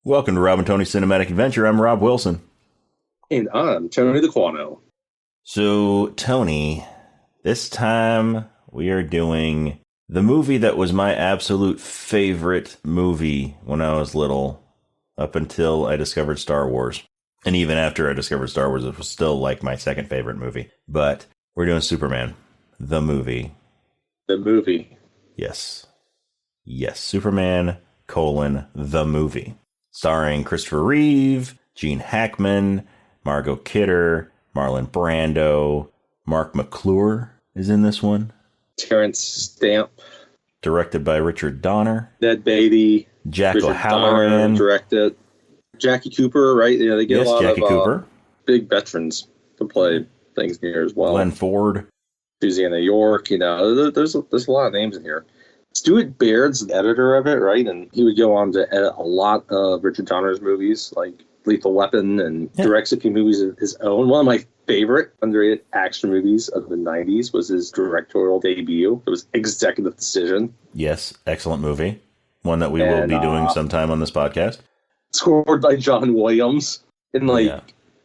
Welcome to Rob and Tony's Cinematic Adventure. I'm Rob Wilson. And I'm Tony the Quano. So, Tony, this time we are doing the movie that was my absolute favorite movie when I was little, up until I discovered Star Wars. And even after I discovered Star Wars, it was still like my second favorite movie. But we're doing Superman, the movie. The movie. Yes. Yes, Superman, the movie. Starring Christopher Reeve, Gene Hackman, Margot Kidder, Marlon Brando, Mark McClure is in this one. Terrence Stamp. Directed by Richard Donner. Ned Beatty. Jack Richard O'Halloran. Donner directed. Jackie Cooper, right? You know, they get a lot Jackie of Cooper. big veterans to play things here as well. Glenn Ford. Susanna York, you know, there's a lot of names in here. Stuart Baird's the editor of it, right? And he would go on to edit a lot of Richard Donner's movies, like Lethal Weapon, and directs a few movies of his own. One of my favorite underrated action movies of the 90s was his directorial debut. It was Executive Decision. Yes, excellent movie. One that we will be doing sometime on this podcast. Scored by John Williams. And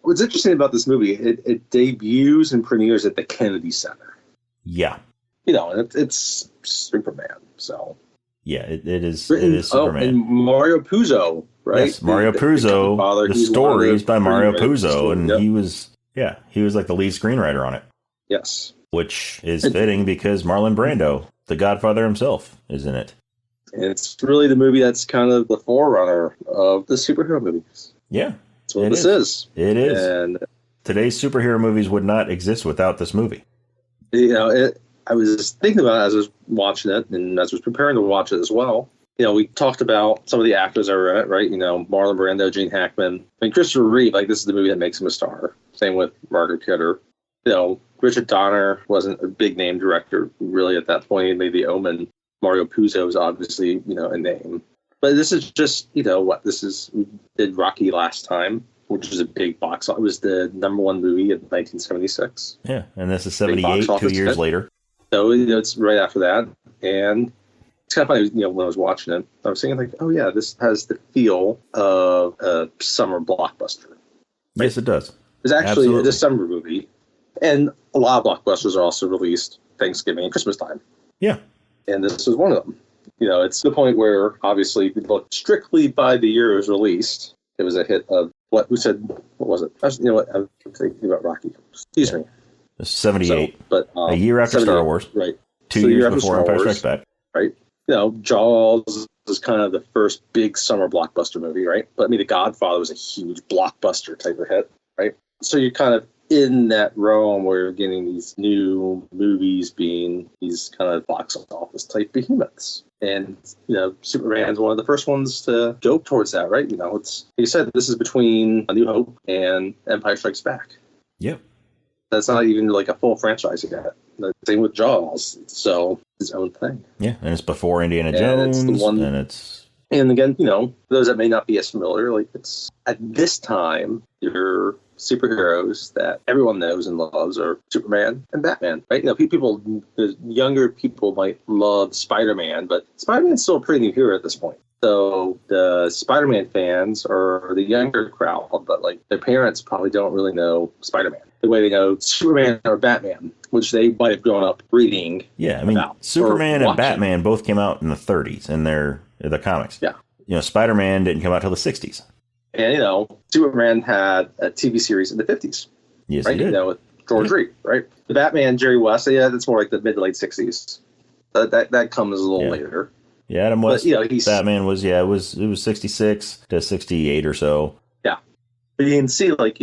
what's interesting about this movie, it debuts and premieres at the Kennedy Center. Yeah. You know, it's Superman, so. Yeah, it is Superman. And Mario Puzo, right? Yes, Mario Puzo. The story is by Mario Puzo, and he was like the lead screenwriter on it. Yes. Which is fitting because Marlon Brando, the Godfather himself, is in it. And it's really the movie that's kind of the forerunner of the superhero movies. Yeah. That's what this is. It is. And today's superhero movies would not exist without this movie. You know, I was thinking about it as I was watching it, and as I was preparing to watch it as well. You know, we talked about some of the actors that were in it, right? You know, Marlon Brando, Gene Hackman, and Christopher Reeve. Like, this is the movie that makes him a star. Same with Margaret Kidder. You know, Richard Donner wasn't a big name director really at that point. He made The Omen. Mario Puzo is obviously, you know, a name. But this is just, you know, we did Rocky last time, which was a big box. It was the number one movie of 1976. Yeah, and this is 78, 2 years later. So, you know, it's right after that. And it's kind of funny, you know, when I was watching it, I was thinking, like, oh, yeah, this has the feel of a summer blockbuster. Right? Yes, it does. It's actually a December movie. And a lot of blockbusters are also released Thanksgiving and Christmas time. Yeah. And this is one of them. You know, it's the point where, obviously, if you look strictly by the year it was released, it was a hit of what was it? You know what? I'm thinking about Rocky. Excuse me. 78. So, but, a year after Star Wars. Right. 2 years before Empire Strikes Back. Right. You know, Jaws was kind of the first big summer blockbuster movie, right? But I mean, The Godfather was a huge blockbuster type of hit, right? So you're kind of in that realm where you're getting these new movies being these kind of box office type behemoths. And, you know, Superman's one of the first ones to go towards that, right? You know, it's, like you said, this is between A New Hope and Empire Strikes Back. Yep. That's not even like a full franchise yet. The same with Jaws. So it's its own thing. Yeah, and it's before Indiana Jones. And again, you know, those that may not be as familiar, like, it's at this time, your superheroes that everyone knows and loves are Superman and Batman, right? You know, the younger people might love Spider-Man, but Spider-Man's still a pretty new hero at this point. So the Spider-Man fans are the younger crowd, but like their parents probably don't really know Spider-Man the way they know Superman or Batman, which they might have grown up reading. Yeah, I mean, Superman and Batman both came out in the 30s in the comics. Yeah. You know, Spider-Man didn't come out till the 60s. And, you know, Superman had a TV series in the 50s. Yes, right? He did. You know, with George Reed, right? The Batman, Jerry West, yeah, that's more like the mid to late 60s. That comes a little later. Yeah, Adam West, but, you know, Batman was, it was 66 to 68 or so. Yeah. But you can see, like,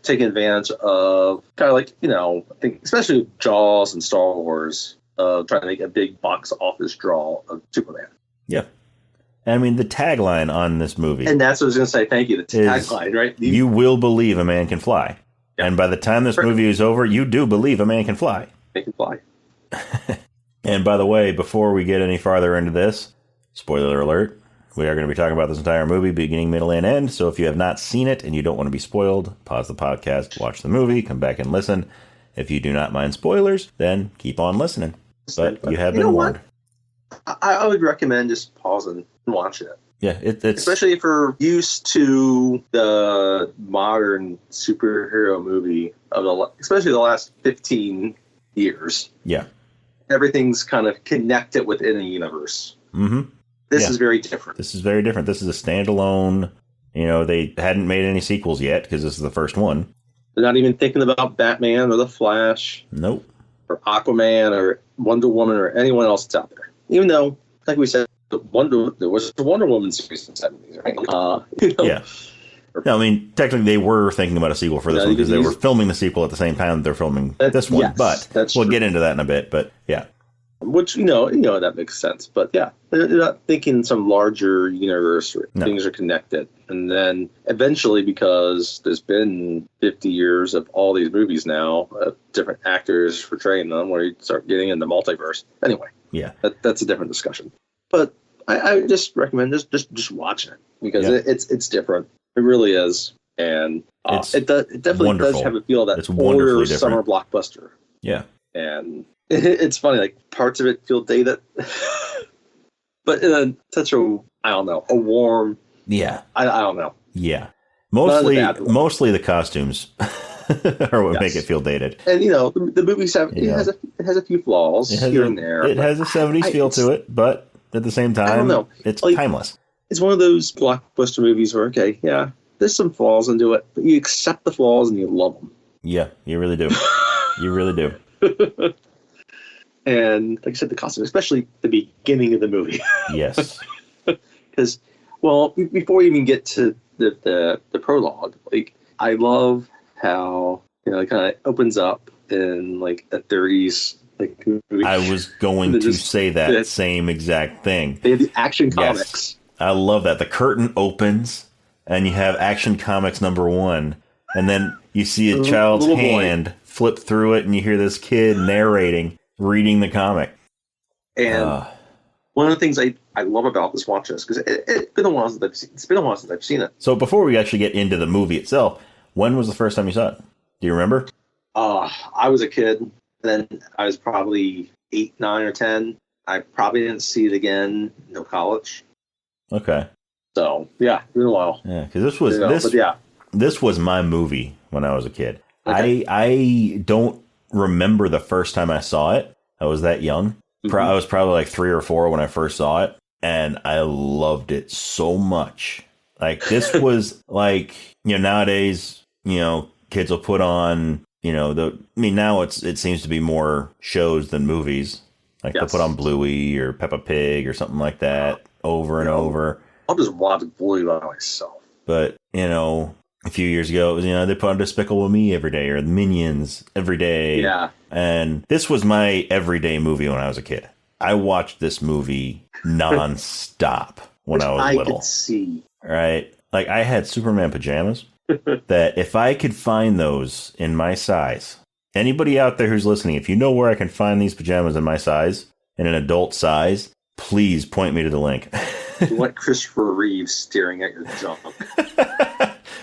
taking advantage of kind of like, you know, I think especially with Jaws and Star Wars, trying to make a big box office draw of Superman. Yeah. I mean, the tagline on this movie. And that's what I was going to say. Thank you. The tagline, right? You will believe a man can fly. Yeah. And by the time this movie is over, you do believe a man can fly. Man can fly. And by the way, before we get any farther into this, spoiler alert, we are going to be talking about this entire movie, beginning, middle, and end. So if you have not seen it and you don't want to be spoiled, pause the podcast, watch the movie, come back and listen. If you do not mind spoilers, then keep on listening. But you have been warned. I would recommend just pause and watch it. Yeah, it's especially if you're used to the modern superhero movie of especially the last 15 years. Yeah, everything's kind of connected within a universe. Mm-hmm. This is very different. This is very different. This is a standalone. They hadn't made any sequels yet because this is the first one. They're not even thinking about Batman or the Flash. Nope. Or Aquaman or Wonder Woman or anyone else that's out there. Even though, like we said, there was the Wonder Woman series in the 70s, right? Yeah. No, I mean, technically they were thinking about a sequel for this one because they were filming the sequel at the same time they're filming this one. Yes, but we'll get into that in a bit. But yeah. Which, that makes sense. But yeah, they're not thinking some larger universe where things are connected. And then eventually, because there's been 50 years of all these movies now, different actors portraying them, where you start getting into multiverse. Anyway, yeah, that's a different discussion. But I just recommend just watching it because it's different. It really is. And it definitely wonderful. does have a feel that it's older summer blockbuster. Yeah. And it's funny, like parts of it feel dated, but in such a warm. Yeah. I don't know. Yeah. Mostly the costumes are what make it feel dated. And the movies it has a few flaws here and there. It has a 70s feel to it, but at the same time, I don't know. It's timeless. It's one of those blockbuster movies where there's some flaws into it, but you accept the flaws and you love them. Yeah, you really do. You really do. And like I said, the costume, especially the beginning of the movie. Yes. Because, before you even get to the prologue, I love how it kind of opens up in a 30s movie. I was going to say that same exact thing. They have the Action Comics. I love that. The curtain opens and you have Action Comics #1, and then you see a child's hand flip through it, and you hear this kid reading the comic. And one of the things I love about this watch is because it's been a while since I've seen it. So before we actually get into the movie itself, when was the first time you saw it? Do you remember? I was a kid. Then I was probably 8, 9, or 10. I probably didn't see it again until college. Okay. So yeah, it's been a while. Yeah, because this was my movie when I was a kid. Okay. I don't remember the first time I saw it. I was that young. Mm-hmm. I was probably like 3 or 4 when I first saw it, and I loved it so much. This was nowadays, kids will put on, now it seems to be more shows than movies. They'll put on Bluey or Peppa Pig or something like that over and over. I'll just watch Bluey by myself. But, a few years ago, it was, they put on Despicable Me every day, or the Minions every day. Yeah. And this was my everyday movie when I was a kid. I watched this movie nonstop when I was little. I could see. Right? I had Superman pajamas that if I could find those in my size, anybody out there who's listening, if you know where I can find these pajamas in my size, in an adult size, please point me to the link. You want Christopher Reeve staring at your junk.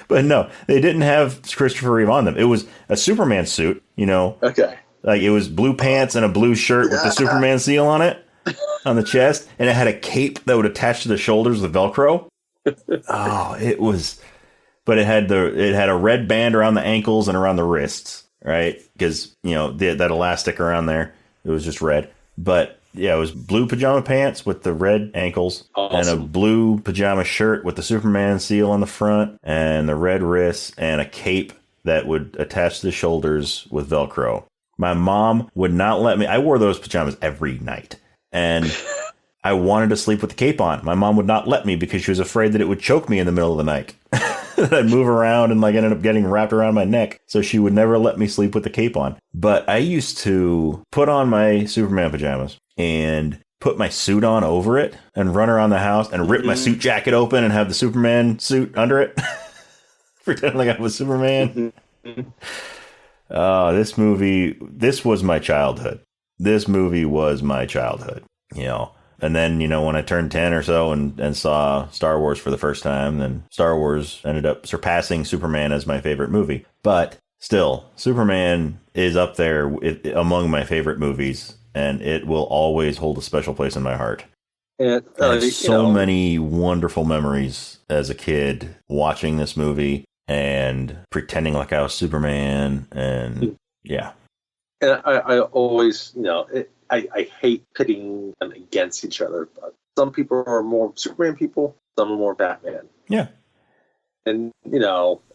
But no, they didn't have Christopher Reeve on them. It was a Superman suit, Okay. It was blue pants and a blue shirt with the Superman seal on it, on the chest. And it had a cape that would attach to the shoulders with Velcro. Oh, it was... But it had a red band around the ankles and around the wrists, right? Because, that elastic around there, it was just red. But... yeah, it was blue pajama pants with the red ankles and a blue pajama shirt with the Superman seal on the front and the red wrists and a cape that would attach to the shoulders with Velcro. My mom would not let me. I wore those pajamas every night, and I wanted to sleep with the cape on. My mom would not let me because she was afraid that it would choke me in the middle of the night. That I'd move around and ended up getting wrapped around my neck. So she would never let me sleep with the cape on. But I used to put on my Superman pajamas and put my suit on over it and run around the house and rip my suit jacket open and have the Superman suit under it. Pretend like I was Superman. This was my childhood. This movie was my childhood, And then, when I turned 10 or so and saw Star Wars for the first time, then Star Wars ended up surpassing Superman as my favorite movie. But still, Superman is up there among my favorite movies, and it will always hold a special place in my heart. And I have so many wonderful memories as a kid watching this movie and pretending like I was Superman. And yeah. And I always, I hate pitting them against each other. But some people are more Superman people, some are more Batman. Yeah. And, and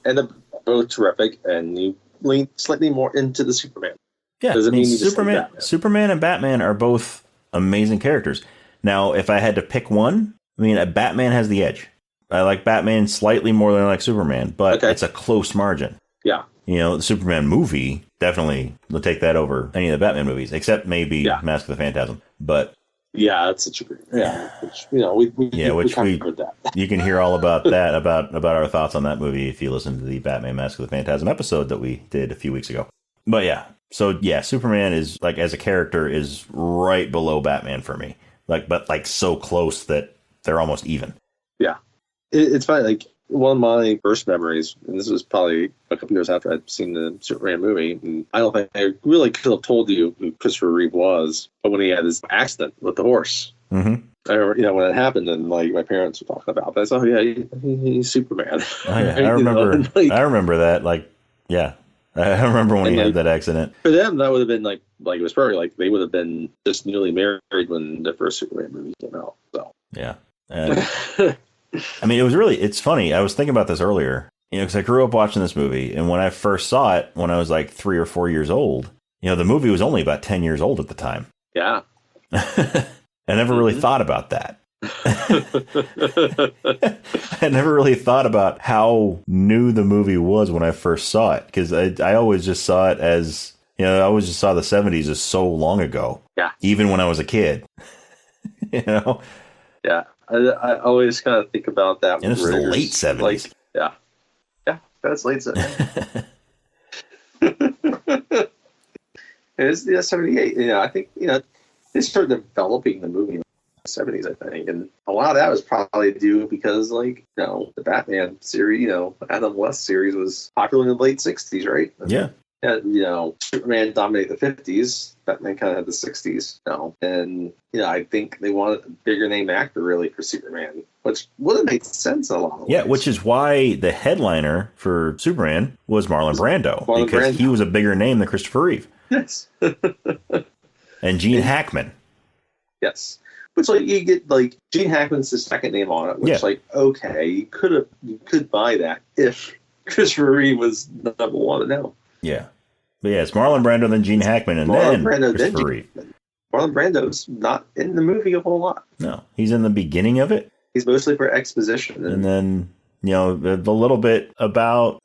they're both terrific. And you lean slightly more into the Superman. Yeah. Doesn't mean you Superman and Batman are both amazing characters. Now, if I had to pick one, Batman has the edge. I like Batman slightly more than I like Superman, but it's a close margin. Yeah. The Superman movie, definitely will take that over any of the Batman movies, except maybe Mask of the Phantasm. But yeah, that's such a great, we covered that. You can hear all about that, about our thoughts on that movie if you listen to the Batman Mask of the Phantasm episode that we did a few weeks ago. But yeah, so yeah, Superman is, like, as a character, is right below Batman for me. But so close that they're almost even. Yeah. It's funny, like, one of my first memories, and this was probably a couple years after I'd seen the Superman movie, and I don't think I really could have told you who Christopher Reeve was, but when he had his accident with the horse, mm-hmm. I remember, when it happened, and like my parents were talking about it, I said, "Oh yeah, he's Superman." Oh, yeah. I remember. I remember that. Like, yeah, I remember when he had that accident. For them, that would have been like it was probably like they would have been just newly married when the first Superman movie came out. So yeah. It's funny. I was thinking about this earlier, because I grew up watching this movie. And when I first saw it, when I was like 3 or 4 years old, the movie was only about 10 years old at the time. Yeah. I never really thought about that. I never really thought about how new the movie was when I first saw it. Because I always just saw it as, I always just saw the 70s as so long ago. Yeah. Even when I was a kid. Yeah. I always kind of think about that. And this is the late 70s. Like, yeah, that's late 70s. It's 78. I think they started developing the movie in the 70s. I think, and a lot of that was probably due because, like, the Batman series, Adam West series was popular in the late 60s, right? Yeah. And, Superman dominated the 50s. Batman kind of had the 60s, and I think they wanted a bigger name actor really for Superman, which would have made sense in a lot of ways. Yeah, which is why the headliner for Superman was Marlon Brando, because he was a bigger name than Christopher Reeve. Yes. And Gene Hackman. Yes. Which, like, you get, like, Gene Hackman's the second name on it, which, like, okay, you could buy that if Christopher Reeve was number one. No. Yeah. But yeah, it's Marlon Brando, then Gene Hackman, and then Christopher Reeve. Marlon Brando's not in the movie a whole lot. No, he's in the beginning of it. He's mostly for exposition. And then, a little bit about,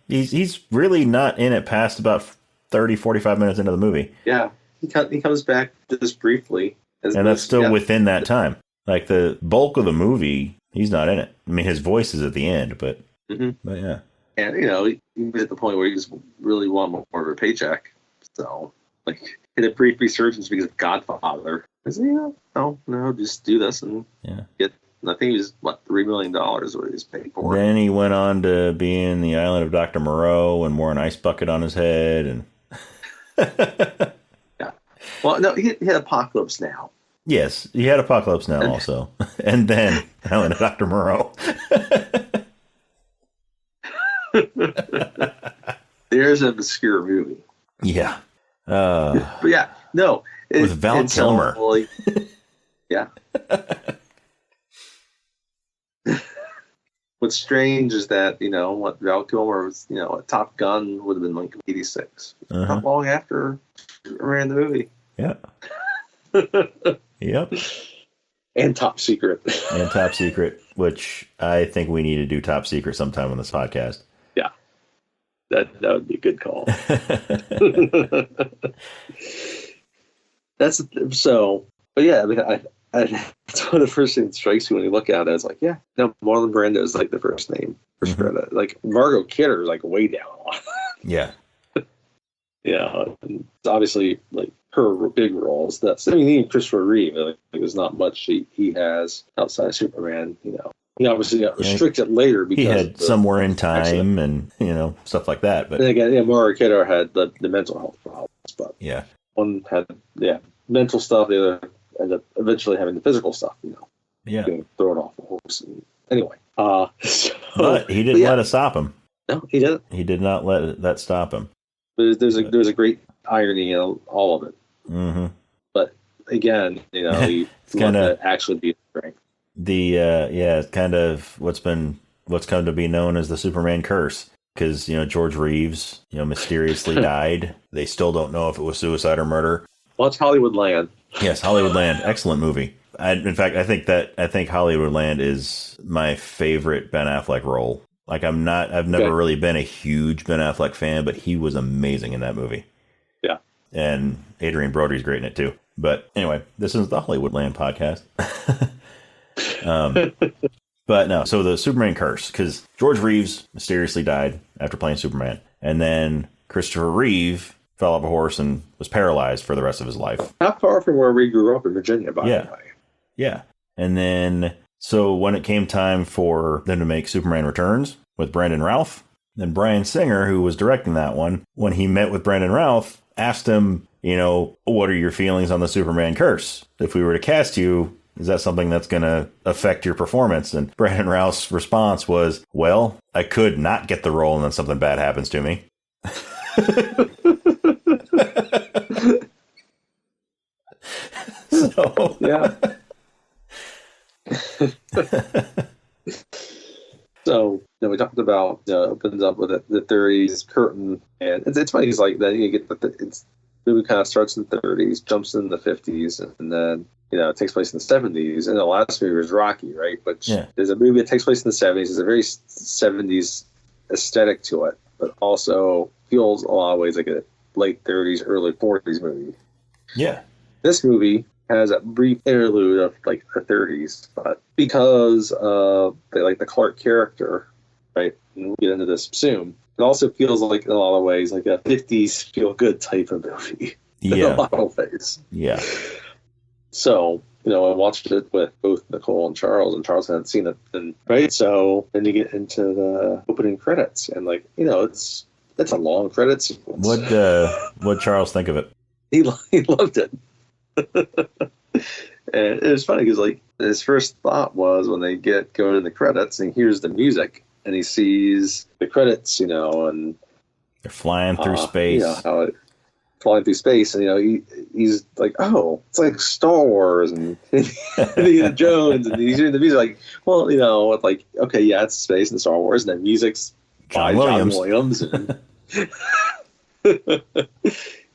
he's really not in it past about 30, 45 minutes into the movie. Yeah, he comes back just briefly. And that's still within that time. Like, the bulk of the movie, he's not in it. I mean, his voice is at the end, but yeah. And, he was at the point where he just really wanted more of a paycheck. So, like, in a brief resurgence because of Godfather. I said, no, just do this and get, I think he was, $3 million what he was paid for. Then he went on to be in The Island of Dr. Moreau and wore an ice bucket on his head. And yeah. Well, no, he had Apocalypse Now. Yes, he had Apocalypse Now also. And then Island of Dr. Moreau. There's an obscure movie. Yeah. But yeah, no. With Val Kilmer. Yeah. What's strange is that, what Val Kilmer was, a Top Gun would have been like 86. Not long after Superman the movie. Yeah. Yep. And Top Secret. And Top Secret, which I think we need to do Top Secret sometime on this podcast. Yeah. That would be a good call. That's so, but yeah, I mean, that's one of the first things that strikes you when you look at it. It's like, Marlon Brando is like the first name. Like, Margot Kidder is like way down a lot. Yeah. Yeah. And obviously, like, her big roles. Even Christopher Reeve, like, there's not much he has outside of Superman, He obviously got restricted later because he had Somewhere in Time and stuff like that. But and again, Margot Kidder had the mental health problems, but yeah, one had mental stuff, the other end up eventually having the physical stuff, Yeah. getting thrown off the horse. And anyway, But he didn't let it stop him. No, he didn't. He did not let that stop him. There's a great irony in all of it. Mm-hmm. But again, you it's kind of actually be strength. It's kind of what's come to be known as the Superman curse. Because George Reeves mysteriously died. They still don't know if it was suicide or murder. Well, it's Hollywoodland. Yes, Hollywoodland, excellent movie. In fact, I think Hollywoodland is my favorite Ben Affleck role. Like I've never really been a huge Ben Affleck fan, but he was amazing in that movie. Yeah. And Adrian Brody's great in it too. But anyway, this is the Hollywoodland podcast. But no, so the Superman curse, because George Reeves mysteriously died after playing Superman. And then Christopher Reeve fell off a horse and was paralyzed for the rest of his life. Not far from where we grew up in Virginia, by the way. Yeah. And then, so when it came time for them to make Superman Returns with Brandon Routh, then Bryan Singer, who was directing that one, when he met with Brandon Routh, asked him, what are your feelings on the Superman curse? If we were to cast you, is that something that's going to affect your performance? And Brandon Routh's response was, well, I could not get the role and then something bad happens to me. So, yeah. So, we talked about opens up with the 30s curtain, and it's funny because like then you get the movie kind of starts in the 30s, jumps in the 50s, and then it takes place in the 70s, and the last movie was Rocky, right? But there's a movie that takes place in the 70s. There's a very 70s aesthetic to it, but also feels a lot of ways like a late 30s, early 40s movie. Yeah. This movie has a brief interlude of like the 30s, but because of the Clark character, right? And we'll get into this soon. It also feels like in a lot of ways like a 50s feel good type of movie. Yeah. In a lot of ways. Yeah. So, I watched it with both Nicole and Charles hadn't seen it. And, right? So then you get into the opening credits, and it's a long credit sequence. What'd Charles think of it? He loved it. And it was funny because his first thought was when they go in the credits and he hears the music and he sees the credits, and they're flying through space. How it flying through space, and he's like, oh, it's like Star Wars and Indiana Jones, and he's hearing the music like, well, it's like, okay, yeah, it's space and Star Wars, and then music's by John Williams, and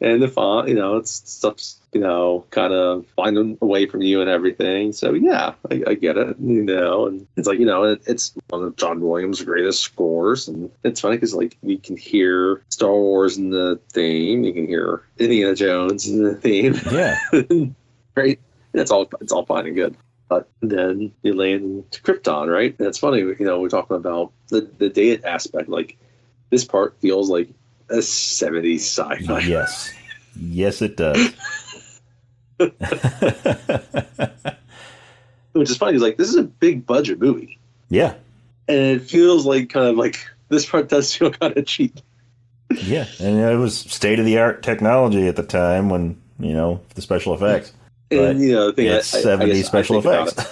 and the font, it's stuff's kind of flying away from you and everything. So yeah, I get it, and it's like it's one of John Williams' greatest scores, and it's funny because you can hear Star Wars in the theme, you can hear Indiana Jones in the theme, yeah, right? It's all fine and good. But then you land to Krypton, right? And it's funny, we're talking about the date aspect. Like this part feels like a 70s sci-fi. Yes, it does. Which is funny. This is a big budget movie. Yeah. And it feels kind of like this part does feel kind of cheap. Yeah. And it was state-of-the-art technology at the time when, the special effects. And, the thing it's 70s special effects.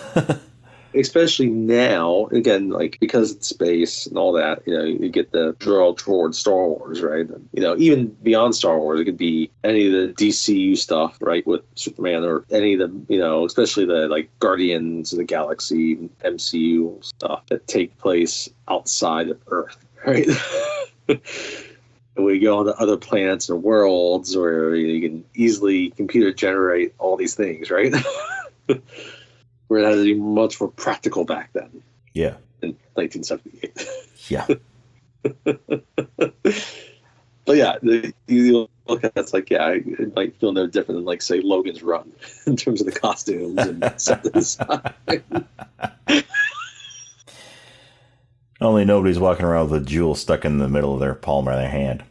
Especially now, again, because it's space and all that, you get the draw towards Star Wars, right? And, even beyond Star Wars, it could be any of the DCU stuff, right, with Superman, or any of the, especially the Guardians of the Galaxy, MCU stuff that take place outside of Earth, right? And we go on to other planets and worlds where you can easily computer generate all these things, right? Where it had to be much more practical back then. Yeah. In 1978. Yeah. But yeah, you look at it, it might feel no different than, say, Logan's Run in terms of the costumes and set design. Only nobody's walking around with a jewel stuck in the middle of their palm or their hand.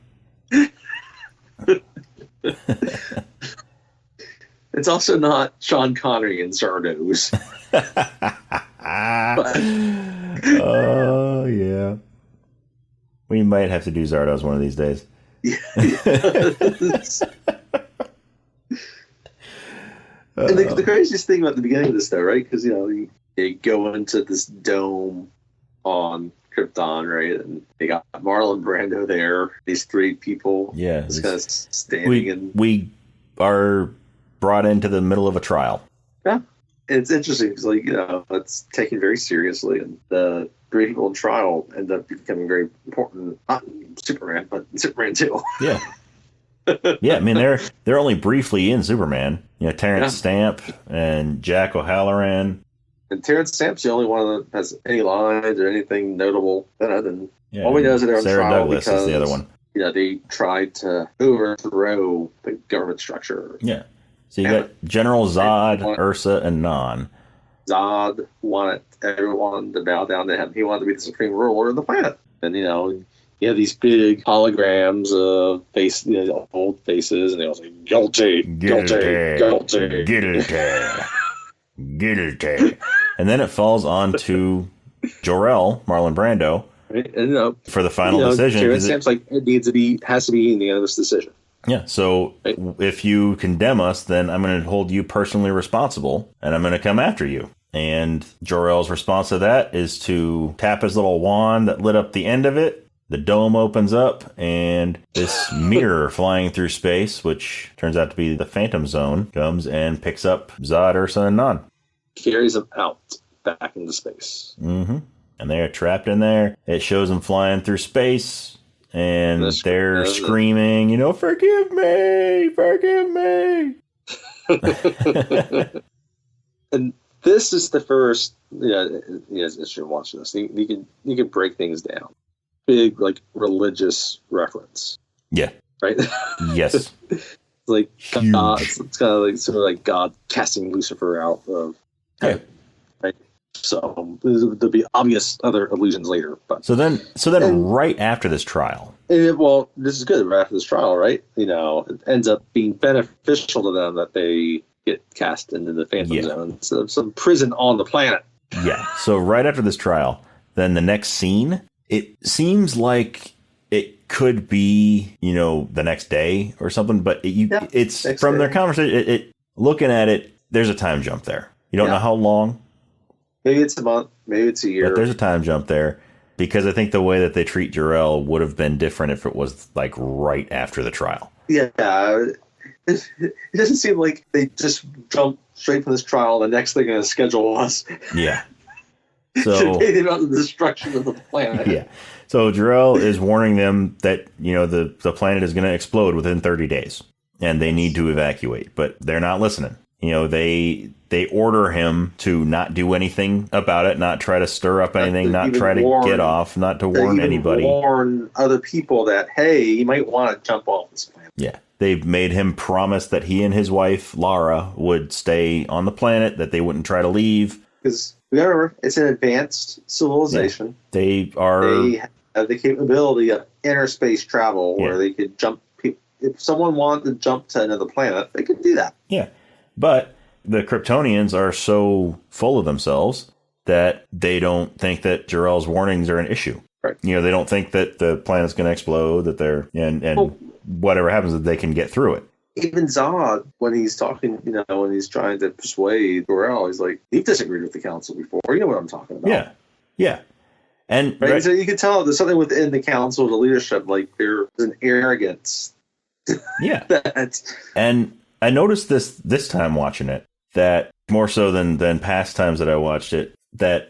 It's also not Sean Connery and Zardos. Oh, yeah. We might have to do Zardos one of these days. And the craziest thing about the beginning of this, though, right? Because, they go into this dome on Krypton, right? And they got Marlon Brando there. These three people, Yeah, just kind of standing. We are brought into the middle of a trial. Yeah, it's interesting because, it's taken very seriously, and the three people in trial end up becoming very important. Not in Superman, but in Superman 2. Yeah. Yeah, I mean they're only briefly in Superman. Terrence Stamp and Jack O'Halloran. And Terrence Stamp's the only one that has any lines or anything notable. All we know is that they're on Sarah trial Douglas because is the other one. They tried to overthrow the government structure. Yeah. So you got General Zod, Ursa, and Non. Zod wanted everyone to bow down to him. He wanted to be the supreme ruler of the planet. And you have these big holograms of old faces, and they all say guilty, guilty, guilty, guilty. And then it falls on to Jor-El, Marlon Brando, right? And, for the final decision. Terrence Stamp's like, it has to be a unanimous decision. Yeah, so if you condemn us, then I'm going to hold you personally responsible, and I'm going to come after you. And Jor-El's response to that is to tap his little wand that lit up the end of it. The dome opens up, and this mirror flying through space, which turns out to be the Phantom Zone, comes and picks up Zod, Ursa, and Non. Carries them out back into space. Mm-hmm. And they are trapped in there. It shows them flying through space. And they're screaming, forgive me, forgive me. And this is the first, as you're watching this, you can break things down. Big, religious reference. Yeah. Right? Yes. Like God, it's kind of like God casting Lucifer out of. Yeah. Right. So there'll be obvious other allusions later, but so then right after this trial. This is good. Right after this trial, right? It ends up being beneficial to them that they get cast into the Phantom Zone instead of some prison on the planet. Yeah. So right after this trial, then the next scene, it seems like it could be, the next day or something, but it's from their conversation. Looking at it, there's a time jump there. You don't know how long. Maybe it's a month, maybe it's a year. But there's a time jump there because I think the way that they treat Jor-El would have been different if it was right after the trial. Yeah. It doesn't seem like they just jump straight from this trial. The next thing they're going to schedule was Yeah. So about the destruction of the planet. Yeah. So Jor-El is warning them that, the planet is going to explode within 30 days and they need to evacuate, but they're not listening. They order him to not do anything about it, not try to stir up anything, not try to get off, not to warn anybody. Warn other people that, hey, you might want to jump off this planet. Yeah. They've made him promise that he and his wife, Lara, would stay on the planet, that they wouldn't try to leave. Because remember, it's an advanced civilization. Yeah. They have the capability of interspace travel where they could jump. If someone wanted to jump to another planet, they could do that. Yeah. But the Kryptonians are so full of themselves that they don't think that Jor-El's warnings are an issue. Right. They don't think that the planet's going to explode, that they're whatever happens, that they can get through it. Even Zod, when he's talking, when he's trying to persuade Jor-El, he's like, you've disagreed with the council before. You know what I'm talking about. Yeah. Yeah. And right? So you can tell there's something within the council, the leadership, there's an arrogance. Yeah. And I noticed this time watching it, that more so than past times that I watched it, that,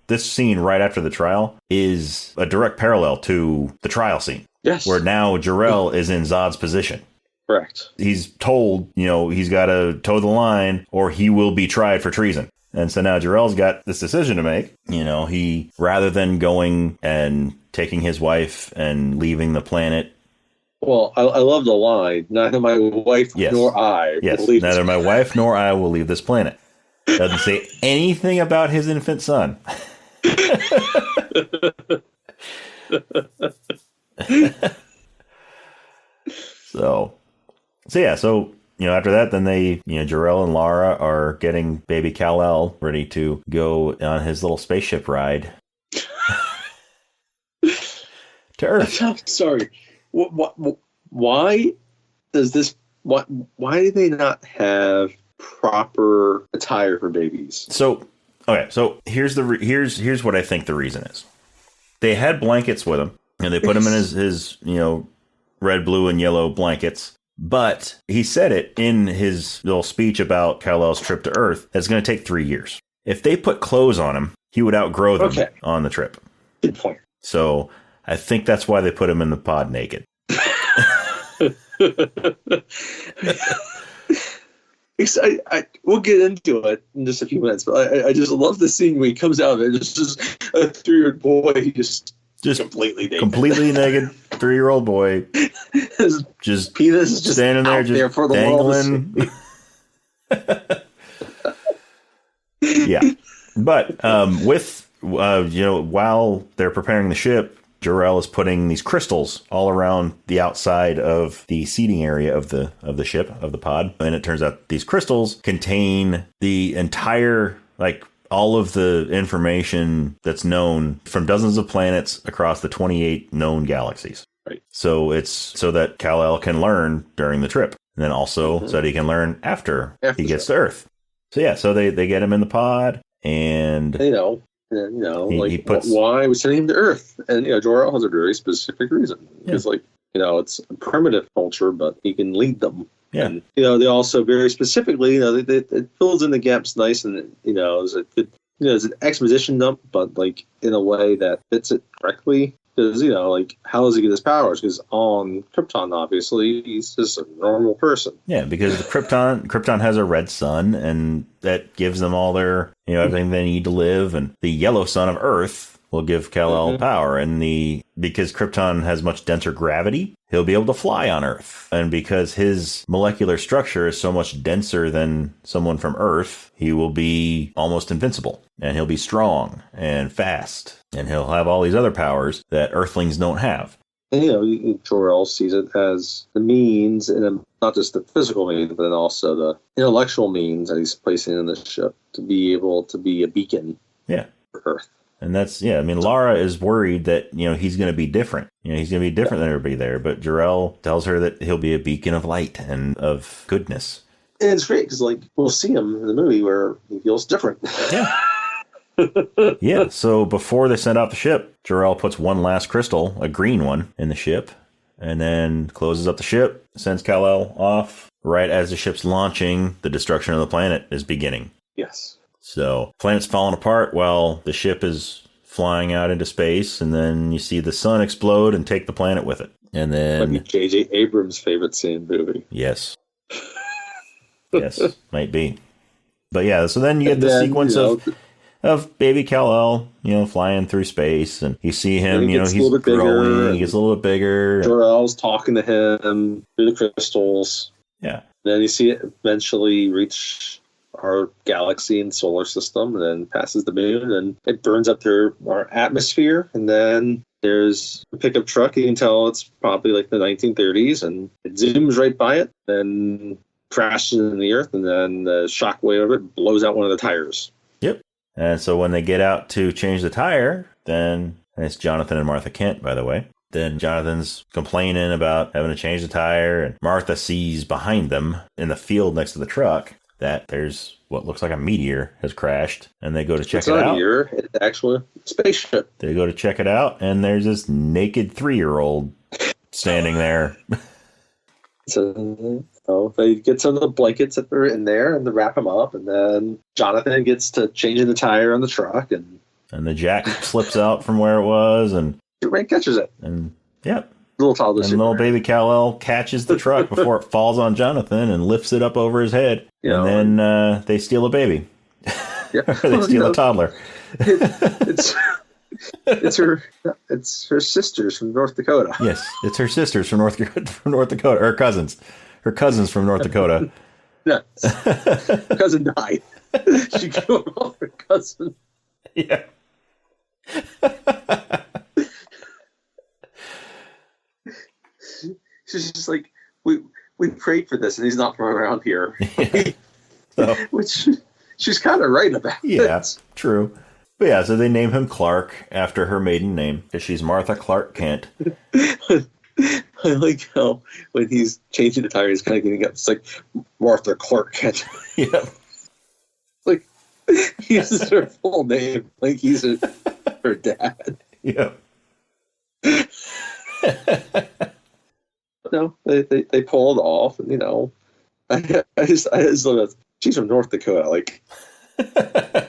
this scene right after the trial is a direct parallel to the trial scene. Yes. Where now Jor-El is in Zod's position. Correct. He's told, he's got to toe the line or he will be tried for treason. And so now Jor-El's got this decision to make. He, rather than going and taking his wife and leaving the planet. Well, I love the line, neither my wife nor I will leave neither my wife nor I will leave this planet. Doesn't say anything about his infant son. So after that, then they, Jor-El and Lara are getting baby Kal-El ready to go on his little spaceship ride to Earth. I'm sorry. Why does this? Why do they not have proper attire for babies. So, okay, so here's here's what I think the reason is. They had blankets with him, and they put him in his red, blue, and yellow blankets. But he said it in his little speech about Kal-El's trip to Earth. It's going to take 3 years. If they put clothes on him, he would outgrow them on the trip. Good point. So I think that's why they put him in the pod naked. We'll get into it in just a few minutes, but I just love the scene when he comes out of it. It's just a 3-year-old boy, he just completely naked. Completely naked 3-year-old boy. Just penis is just standing there, out just there for the dangling. Yeah. But while they're preparing the ship, Jor-El is putting these crystals all around the outside of the seating area of the ship, of the pod. And it turns out these crystals contain the entire, all of the information that's known from dozens of planets across the 28 known galaxies. Right. So it's so that Kal-El can learn during the trip. And then also so that he can learn after he gets to Earth. So yeah, so they get him in the pod, and he puts, why we sending him to Earth, and Jor-El has a very specific reason. It's it's a primitive culture, but he can lead them. Yeah. And they also very specifically, it fills in the gaps nice, and it's a good, it's an exposition dump, but in a way that fits it correctly. Because, how does he get his powers? Because on Krypton, obviously, he's just a normal person. Yeah, because Krypton has a red sun, and that gives them all their, everything they need to live. And the yellow sun of Earth will give Kal-El power. And because Krypton has much denser gravity, he'll be able to fly on Earth. And because his molecular structure is so much denser than someone from Earth, he will be almost invincible. And he'll be strong and fast. And he'll have all these other powers that Earthlings don't have. And, Jor-El sees it as the means, and not just the physical means, but then also the intellectual means that he's placing in the ship to be able to be a beacon for Earth. And that's, Lara is worried that, he's going to be different. He's going to be different than everybody there. But Jor-El tells her that he'll be a beacon of light and of goodness. And it's great because, we'll see him in the movie where he feels different. Yeah. Yeah, so before they send out the ship, Jor-El puts one last crystal, a green one, in the ship, and then closes up the ship, sends Kal-El off. Right as the ship's launching, the destruction of the planet is beginning. Yes. So, planet's falling apart while the ship is flying out into space, and then you see the sun explode and take the planet with it. And then... Might be J.J. Abrams' favorite scene in the movie. Yes. Yes, might be. But yeah, so then you get the sequence of baby Kal-El, flying through space, and you see him, he's growing, he gets a little bit bigger. Jor-El's talking to him through the crystals. Yeah. Then you see it eventually reach our galaxy and solar system, and then passes the moon, and it burns up our atmosphere, and then there's a pickup truck. You can tell it's probably the 1930s, and it zooms right by it, then crashes into the earth, and then the shockwave of it blows out one of the tires. Yep. And so when they get out to change the tire, then, and it's Jonathan and Martha Kent, by the way, then Jonathan's complaining about having to change the tire, and Martha sees behind them in the field next to the truck that there's what looks like a meteor has crashed, and they go to check it out. It's not a meteor, it's actually a spaceship. They go to check it out, and there's this naked 3-year-old standing there. So they get some of the blankets that are in there, and they wrap him up, and then Jonathan gets to changing the tire on the truck, and the jack slips out from where it was, and Superman catches it. And yep. Little toddler. And little baby Kal-El catches the truck before it falls on Jonathan and lifts it up over his head. And then they steal a baby. Yeah. Or they steal a toddler. It's her sisters from North Dakota. Yes, it's her sisters from North Dakota. Her cousins. Her cousins from North Dakota. Yes. Her cousin died. She killed all her cousins. Yeah. She's just like, we prayed for this, and he's not from around here. Yeah. So, which she's kind of right about. Yeah, true. But yeah, so they name him Clark after her maiden name, because she's Martha Clark Kent. I like how when he's changing the tire, he's kind of getting up. It's like Martha Clark Kent. Yeah. Like he uses her full name, like he's her dad. Yeah. No, they pulled off, and I just love it. She's from North Dakota. Like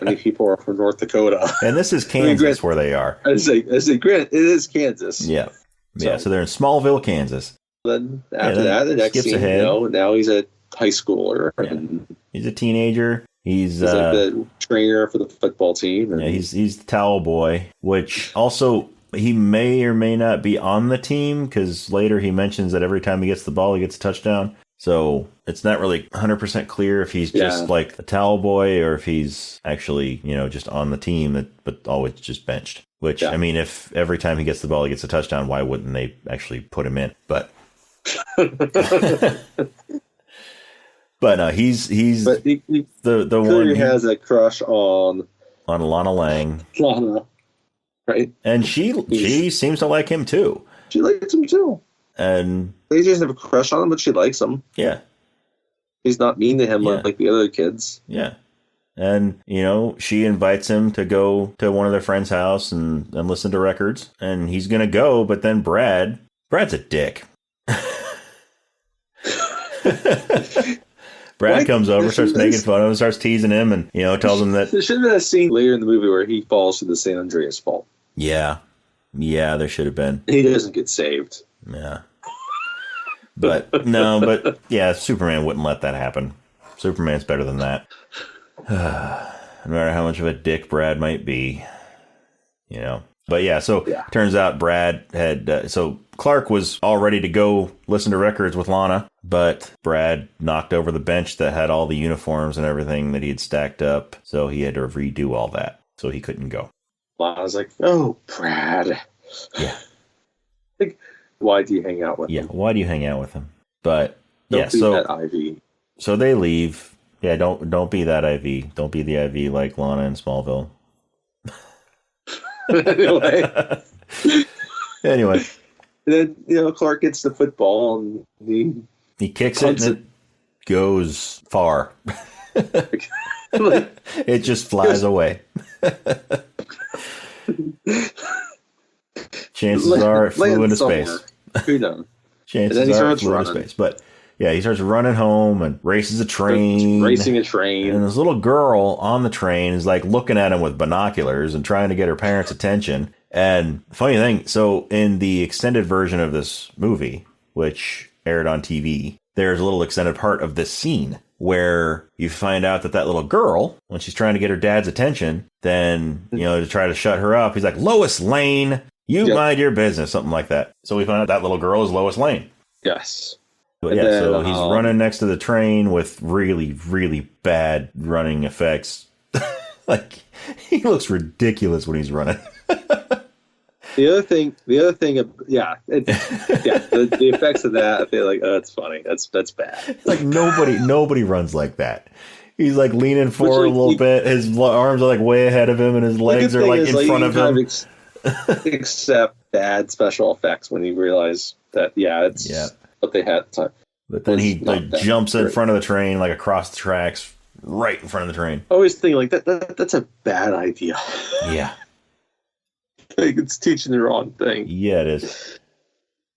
many people are from North Dakota, And this is Kansas where they are. I say, Grant, it is Kansas. Yeah. Yeah. So they're in Smallville, Kansas. Then after that, the next scene, ahead. Now he's a high schooler. Yeah. And he's a teenager. He's like the trainer for the football team. And yeah, he's the towel boy, which also he may or may not be on the team because later he mentions that every time he gets the ball, he gets a touchdown. So it's not really 100% clear if he's just like a towel boy or if he's actually, just on the team, but always just benched. Which, I mean, if every time he gets the ball, he gets a touchdown, why wouldn't they actually put him in? But but no, he's but he the one who has a crush on Lana Lang. Lana, right? And she seems to like him too. She likes him too. And they just have a crush on him, but she likes him. Yeah. He's not mean to him like the other kids. Yeah. And, she invites him to go to one of their friends' house and listen to records. And he's going to go, but then Brad's a dick. Brad comes over, starts making fun of him, starts teasing him, and, tells him that... There should have been a scene later in the movie where he falls to the San Andreas fault. Yeah. Yeah, there should have been. He doesn't get saved. Yeah. But, yeah, Superman wouldn't let that happen. Superman's better than that. No matter how much of a dick Brad might be, But yeah, turns out Brad had... so Clark was all ready to go listen to records with Lana, but Brad knocked over the bench that had all the uniforms and everything that he had stacked up, so he had to redo all that, so he couldn't go. Lana's like, oh, Brad. Yeah. Like, why do you hang out with him? Yeah, why do you hang out with him? But, Don't be that Ivy. So they leave. Yeah, don't be that IV. Don't be the IV like Lana in Smallville. Anyway. And then, Clark gets the football and he kicks it and it goes far. It just flies away. Chances are it flew into space. Who knows? Chances are it flew into space. But yeah, he starts running home and races a train. Racing a train. And this little girl on the train is like looking at him with binoculars and trying to get her parents' attention. And funny thing, so in the extended version of this movie, which aired on TV, there's a little extended part of this scene where you find out that little girl, when she's trying to get her dad's attention, then, to try to shut her up, he's like, Lois Lane, you mind your business, something like that. So we find out that little girl is Lois Lane. Yes. But yeah, so he's running next to the train with really, really bad running effects. Like, he looks ridiculous when he's running. The other thing, the effects of that, I feel like, oh, it's funny. That's bad. Like nobody runs like that. He's like leaning forward a little bit. His arms are like way ahead of him, and his legs are like in front of him. Except bad special effects when you realize that, it's what they had at the time. But then he jumps in front of the train, like across the tracks, right in front of the train. I always think like that's a bad idea. Yeah. Like it's teaching the wrong thing. Yeah, it is.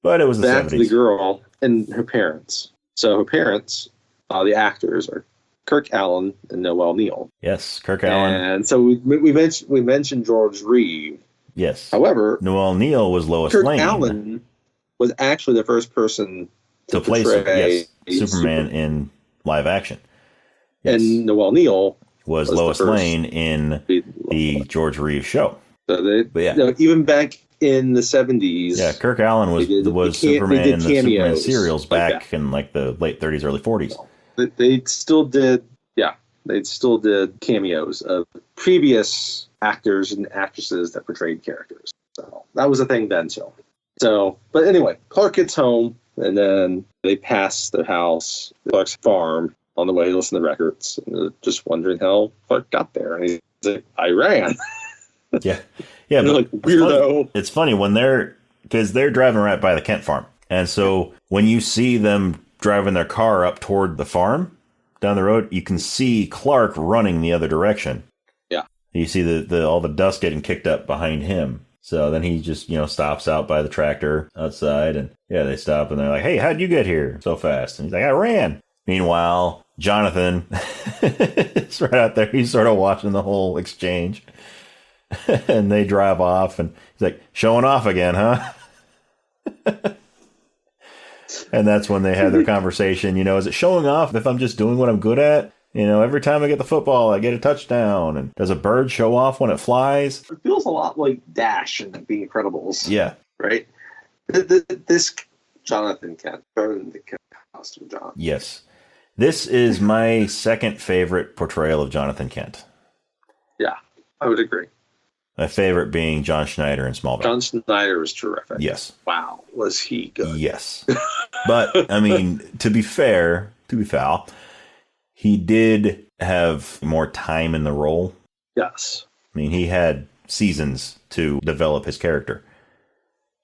But it was the 70s. Back to the girl and her parents. So her parents, the actors, are Kirk Allen and Noel Neal. Yes, Kirk Allen. And so we mentioned George Reeve. Yes. However, Noel Neal was Lois Lane. Kirk Allen was actually the first person to play Superman in live action. Yes. And Noel Neal was Lois Lane in the George Reeve show. So even back in the 70s. Yeah, Kirk Allen was Superman in the Superman serials back in like the late 30s, early 40s. They still did cameos of previous actors and actresses that portrayed characters. So that was a thing then too. So, but anyway, Clark gets home and then they pass their house, Clark's farm, on the way to listen to records. And they're just wondering how Clark got there. And he's like, I ran. Yeah. Yeah. But like, weirdo. It's funny when because they're driving right by the Kent farm. And so when you see them driving their car up toward the farm down the road, you can see Clark running the other direction. Yeah. You see the all the dust getting kicked up behind him. So then he just, stops out by the tractor outside, and they stop and they're like, "Hey, how'd you get here so fast?" And he's like, "I ran." Meanwhile, Jonathan is right out there. He's sort of watching the whole exchange. And they drive off, and he's like, "Showing off again, huh?" And that's when they have their conversation. Is it showing off if I'm just doing what I'm good at? Every time I get the football, I get a touchdown. And does a bird show off when it flies? It feels a lot like Dash in The Incredibles. Yeah. Right? This Jonathan Kent, better than the costume John. Yes. This is my second favorite portrayal of Jonathan Kent. Yeah, I would agree. My favorite being John Schneider in Smallville. John Schneider was terrific. Yes. Wow, was he good? Yes. But, I mean, to be foul, he did have more time in the role. Yes. I mean, he had seasons to develop his character.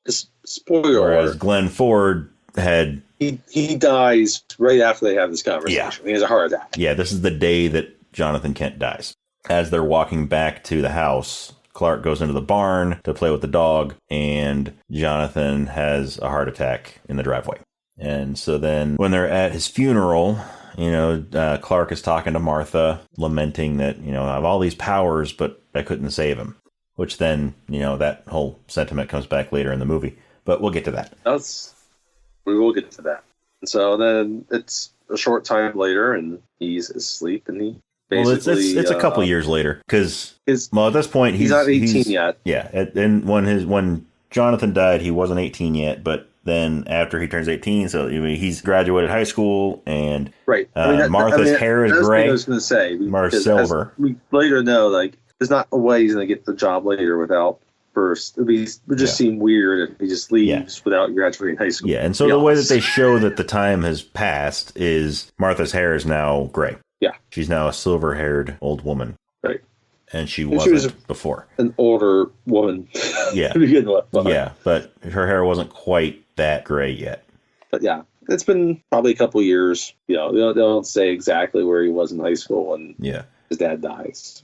Spoiler Whereas alert. Glenn Ford had... He dies right after they have this conversation. Yeah. He has a heart attack. Yeah, this is the day that Jonathan Kent dies. As they're walking back to the house, Clark goes into the barn to play with the dog, and Jonathan has a heart attack in the driveway. And so then when they're at his funeral, Clark is talking to Martha, lamenting that, I have all these powers, but I couldn't save him. Which then, that whole sentiment comes back later in the movie. But we'll get to that. We will get to that. And so then it's a short time later, and he's asleep, and he basically... Well, it's a couple years later, because, at this point, he's not 18 yet. Yeah, and when Jonathan died, he wasn't 18 yet, but then after he turns 18, so he's graduated high school, and right. Martha's hair is gray. What I was going to say. Martha's silver. We later know, there's not a way he's going to get the job later without first. It would just seem weird if he just leaves without graduating high school. Yeah, and so the way that they show that the time has passed is Martha's hair is now gray. Yeah. She's now a silver-haired old woman. Right. And she wasn't before. An older woman. Yeah. To begin with. Yeah, but her hair wasn't quite that gray yet. But yeah, it's been probably a couple years. They don't say exactly where he was in high school when his dad dies.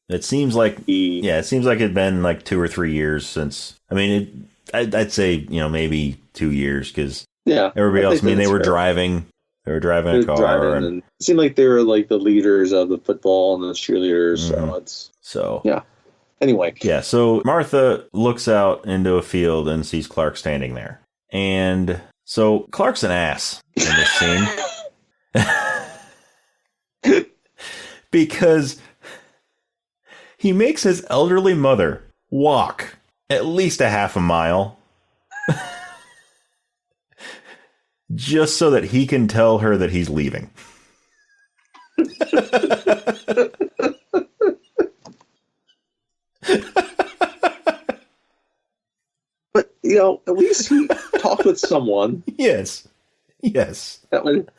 It seems like it'd been like 2 or 3 years since. I mean, I'd say maybe 2 years, because everybody else. I mean, they were driving. They were driving a car, and it seemed like they were like the leaders of the football and the cheerleaders. Mm-hmm. Anyway, so Martha looks out into a field and sees Clark standing there, and so Clark's an ass in this scene because he makes his elderly mother walk at least a half a mile just so that he can tell her that he's leaving. But, at least he talked with someone. Yes. That would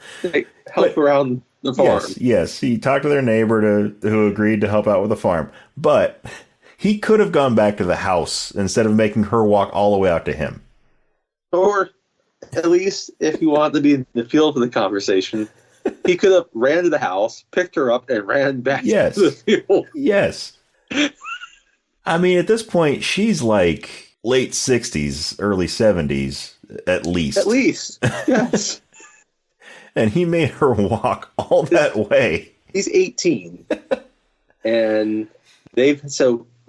help around the farm. Yes. He talked to their neighbor who agreed to help out with the farm. But he could have gone back to the house instead of making her walk all the way out to him. Or, at least, if he wanted to be in the field for the conversation, he could have ran to the house, picked her up, and ran back to the field. Yes. I mean, at this point, she's like late 60s, early 70s, at least. At least, yes. And he made her walk all that way. He's 18. And he would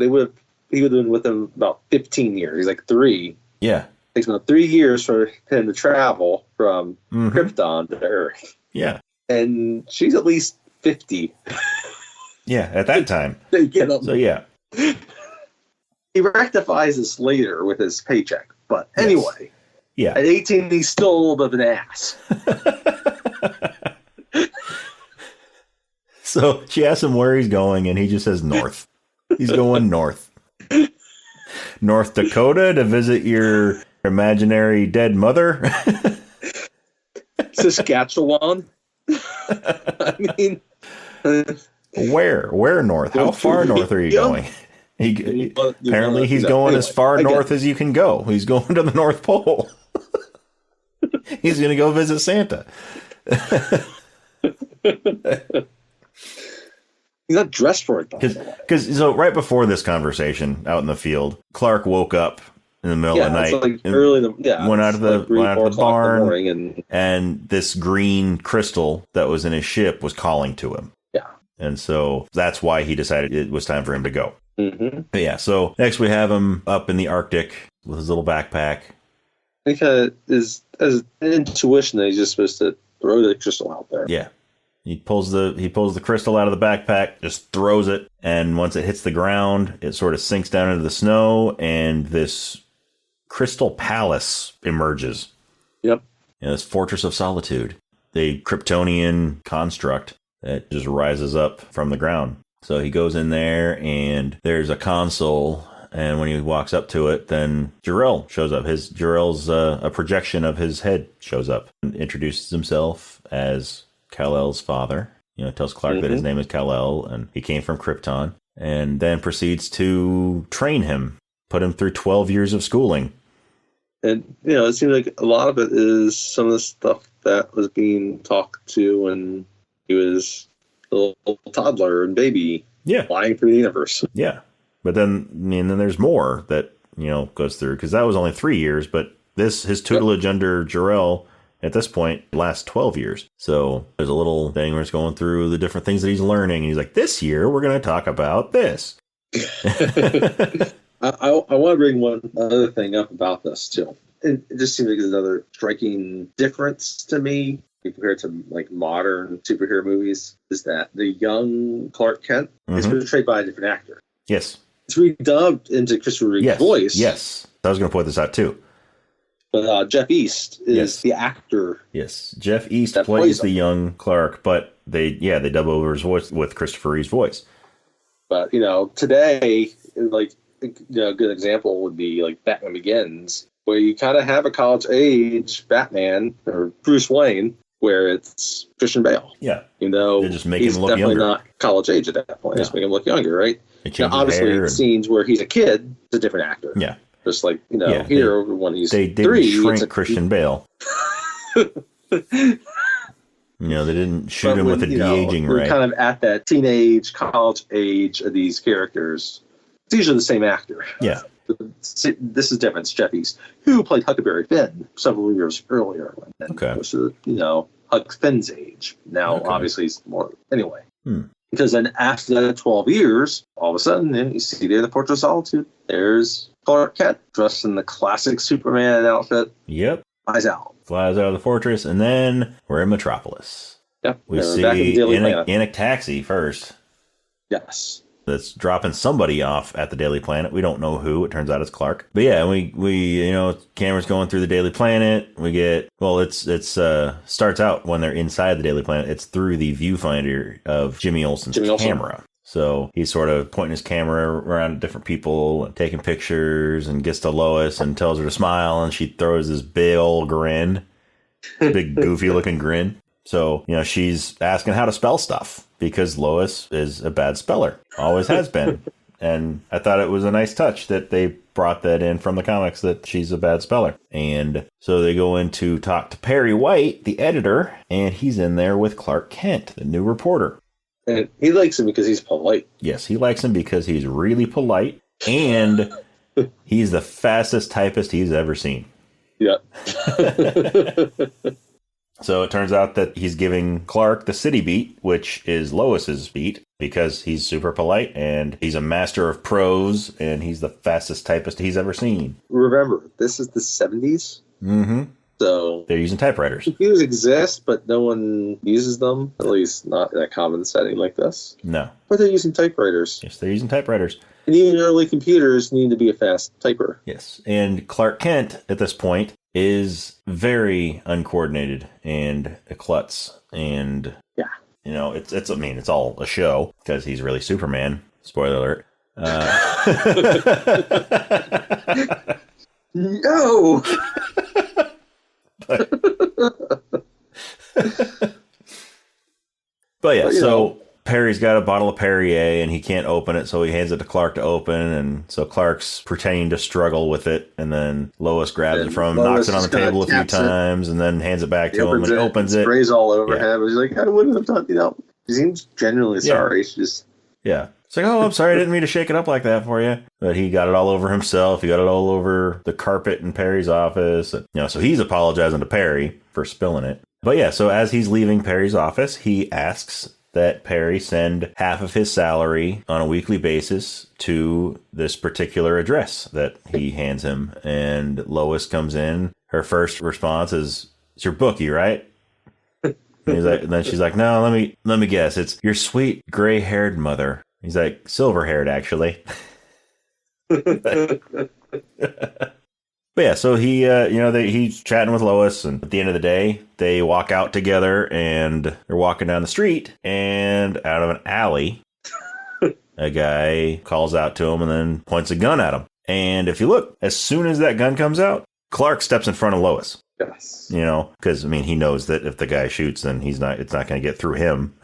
have been with him about 15 years. He's like 3. Yeah. It takes about 3 years for him to travel from Krypton to Earth. Yeah. And she's at least 50. Yeah, at that time. So, yeah. He rectifies this later with his paycheck. But anyway, at 18, he's still a little bit of an ass. So she asks him where he's going, and he just says north. He's going north. North Dakota to visit your imaginary dead mother. Saskatchewan. I mean, where north? How far north are you going? Apparently he's going as far north as you can go. He's going to the North Pole. He's going to go visit Santa. He's not dressed for it, though. Because so right before this conversation out in the field, Clark woke up in the middle of the night. Like early in went out of the barn, and this green crystal that was in his ship was calling to him. Yeah. And so that's why he decided it was time for him to go. Mm-hmm. But yeah, so next we have him up in the Arctic with his little backpack. I think is as an intuition that he's just supposed to throw the crystal out there. Yeah. He pulls the crystal out of the backpack, just throws it, and once it hits the ground, it sort of sinks down into the snow, and this crystal palace emerges. Yep. This fortress of solitude, the Kryptonian construct that just rises up from the ground. So he goes in there, and there's a console, and when he walks up to it, then Jor-El shows up. Jor-El's a projection of his head shows up and introduces himself as Kal-El's father. Tells Clark that his name is Kal-El, and he came from Krypton, and then proceeds to train him, put him through 12 years of schooling. And, it seems like a lot of it is some of the stuff that was being talked to when he was a little toddler and baby. Yeah. Flying through the universe. Yeah. But then there's more that, goes through, because that was only 3 years, but his tutelage under Jor-El at this point lasts 12 years. So there's a little thing where it's going through the different things that he's learning. And he's like, this year we're going to talk about this. I want to bring one other thing up about this too. It just seems like there's another striking difference to me compared to like modern superhero movies, is that the young Clark Kent is portrayed by a different actor. Yes. It's redubbed into Christopher Reeve's voice. Yes. I was going to point this out too. But Jeff East is the actor. Yes. Jeff East plays the young Clark, but they dub over his voice with Christopher Reeve's voice. But, today, like, a good example would be like Batman Begins, where you kind of have a college age Batman or Bruce Wayne, where it's Christian Bale. Yeah. They just make he's him look definitely younger. Not college age at that point. Yeah. Just make him look younger, right? Now, obviously, scenes where he's a kid, it's a different actor. Yeah. Just like, here when he's they three. They didn't shrink Christian Bale. They didn't shoot him with a de-aging ray. We're kind of at that teenage, college age of these characters. It's usually the same actor. Yeah. This is different. It's Jeff East, who played Huckleberry Finn several years earlier. Okay. So, Huck Finn's age. Now, obviously, he's more. Anyway. Because then after that 12 years, all of a sudden, you see there in the Fortress of Solitude, there's Clark Kent dressed in the classic Superman outfit. Yep. Flies out of the fortress, and then we're in Metropolis. Yep. We see in a taxi first. Yes. That's dropping somebody off at the Daily Planet. We don't know who. It turns out it's Clark. But yeah, we camera's going through the Daily Planet. We get, starts out when they're inside the Daily Planet. It's through the viewfinder of Jimmy Olsen's camera. So he's sort of pointing his camera around at different people and taking pictures, and gets to Lois and tells her to smile, and she throws this big old grin, big goofy looking grin. So, she's asking how to spell stuff because Lois is a bad speller, always has been. And I thought it was a nice touch that they brought that in from the comics, that she's a bad speller. And so they go in to talk to Perry White, the editor, and he's in there with Clark Kent, the new reporter. And he likes him because he's polite. Yes, he likes him because he's really polite, and he's the fastest typist he's ever seen. Yeah. So it turns out that he's giving Clark the city beat, which is Lois's beat, because he's super polite and he's a master of prose and he's the fastest typist he's ever seen. Remember, this is the 70s. Mm-hmm. So they're using typewriters. Computers exist, but no one uses them, at least not in a common setting like this. No. But they're using typewriters. Yes, they're using typewriters. And even early computers need to be a fast typer. Yes. And Clark Kent, at this point, is very uncoordinated and a klutz. And, it's all a show because he's really Superman. Spoiler alert. No! But yeah, so Perry's got a bottle of Perrier and he can't open it, so he hands it to Clark to open, and so Clark's pretending to struggle with it, and then Lois grabs it from him, knocks it on the table a few times, and then hands it back to him, and opens it. Sprays all over him. He's like, I wouldn't have done, he seems genuinely sorry. She's just... Yeah. It's like, oh, I'm sorry, I didn't mean to shake it up like that for you. But he got it all over himself. He got it all over the carpet in Perry's office. So he's apologizing to Perry for spilling it. But yeah, so as he's leaving Perry's office, he asks that Perry send half of his salary on a weekly basis to this particular address that he hands him. And Lois comes in. Her first response is, "It's your bookie, right?" And then she's like, "No, let me guess. It's your sweet gray-haired mother." He's like, "Silver-haired, actually." But yeah, so he, he's chatting with Lois, and at the end of the day, they walk out together, and they're walking down the street, and out of an alley, a guy calls out to him and then points a gun at him. And if you look, as soon as that gun comes out, Clark steps in front of Lois. Yes. Because, he knows that if the guy shoots, then it's not going to get through him,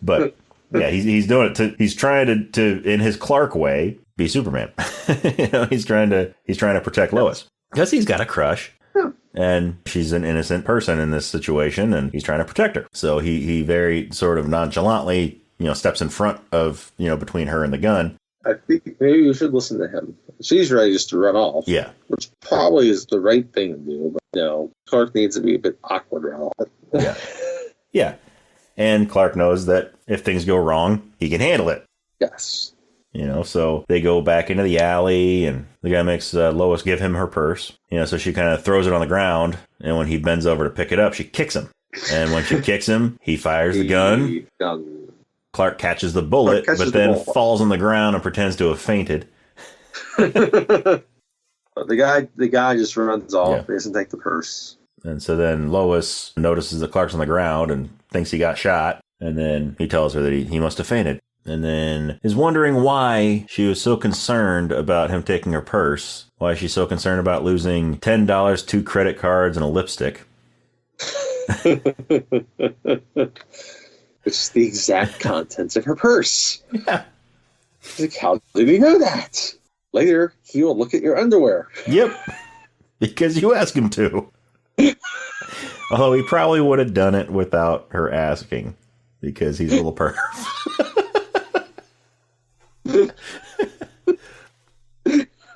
But, yeah, he's doing it he's trying to, in his Clark way, be Superman. He's trying to protect Lois because he's got a crush, and she's an innocent person in this situation, and he's trying to protect her. So he very sort of nonchalantly, steps in front of, between her and the gun. I think maybe you should listen to him. She's ready just to run off. Yeah, which probably is the right thing to do. But Clark needs to be a bit awkward around it. Yeah, yeah, and Clark knows that if things go wrong, he can handle it. Yes. So they go back into the alley, and the guy makes Lois give him her purse. So she kind of throws it on the ground, and when he bends over to pick it up, she kicks him. And when she kicks him, he fires the gun. Clark catches the bullet, but then falls on the ground and pretends to have fainted. The guy just runs off. Yeah. He doesn't take the purse. And so then Lois notices that Clark's on the ground and thinks he got shot. And then he tells her that he must have fainted. And then is wondering why she was so concerned about him taking her purse. Why she's so concerned about losing $10, 2 credit cards, and a lipstick. Which is the exact contents of her purse. Yeah. She's like, how did he know that? Later, he will look at your underwear. Yep. Because you asked him to. Although he probably would have done it without her asking. Because he's a little perv.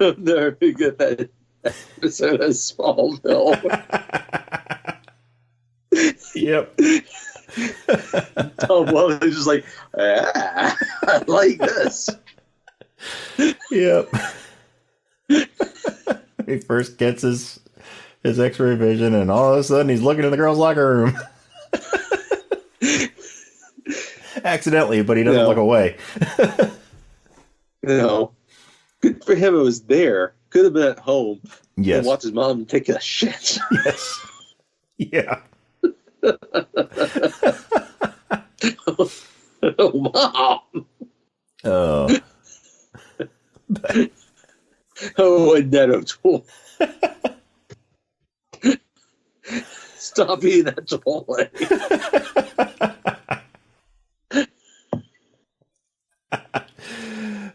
I'll never forget that episode of Smallville. Yep. Tom Welling is just like, I like this. Yep. He first gets his X-ray vision, and all of a sudden he's looking in the girls' locker room. Accidentally, but he doesn't look away. Good for him. It was there. Could have been at home. Yes. And watch his mom take a shit. Yes. Yeah. Oh, Mom. Oh. Oh, Annette O'Toole. Stop eating that Chipotle.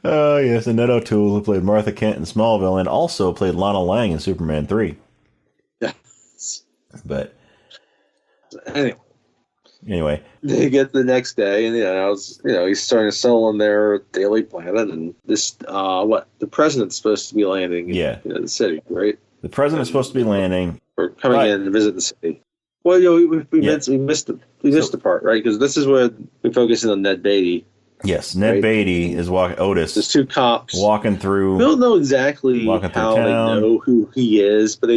Oh, yes. Annette O'Toole, who played Martha Kent in Smallville and also played Lana Lang in Superman 3. Yes. But anyway, they get the next day, and he's starting to settle in their Daily Planet, and this the president's supposed to be landing in the city, right? The president's supposed to be landing or coming in to visit the city. Well, we missed the part, right? Because this is where we're focusing on Ned Beatty. Yes, Ned Beatty is walking. Otis. There's 2 cops walking through. We don't know exactly how they know who he is, but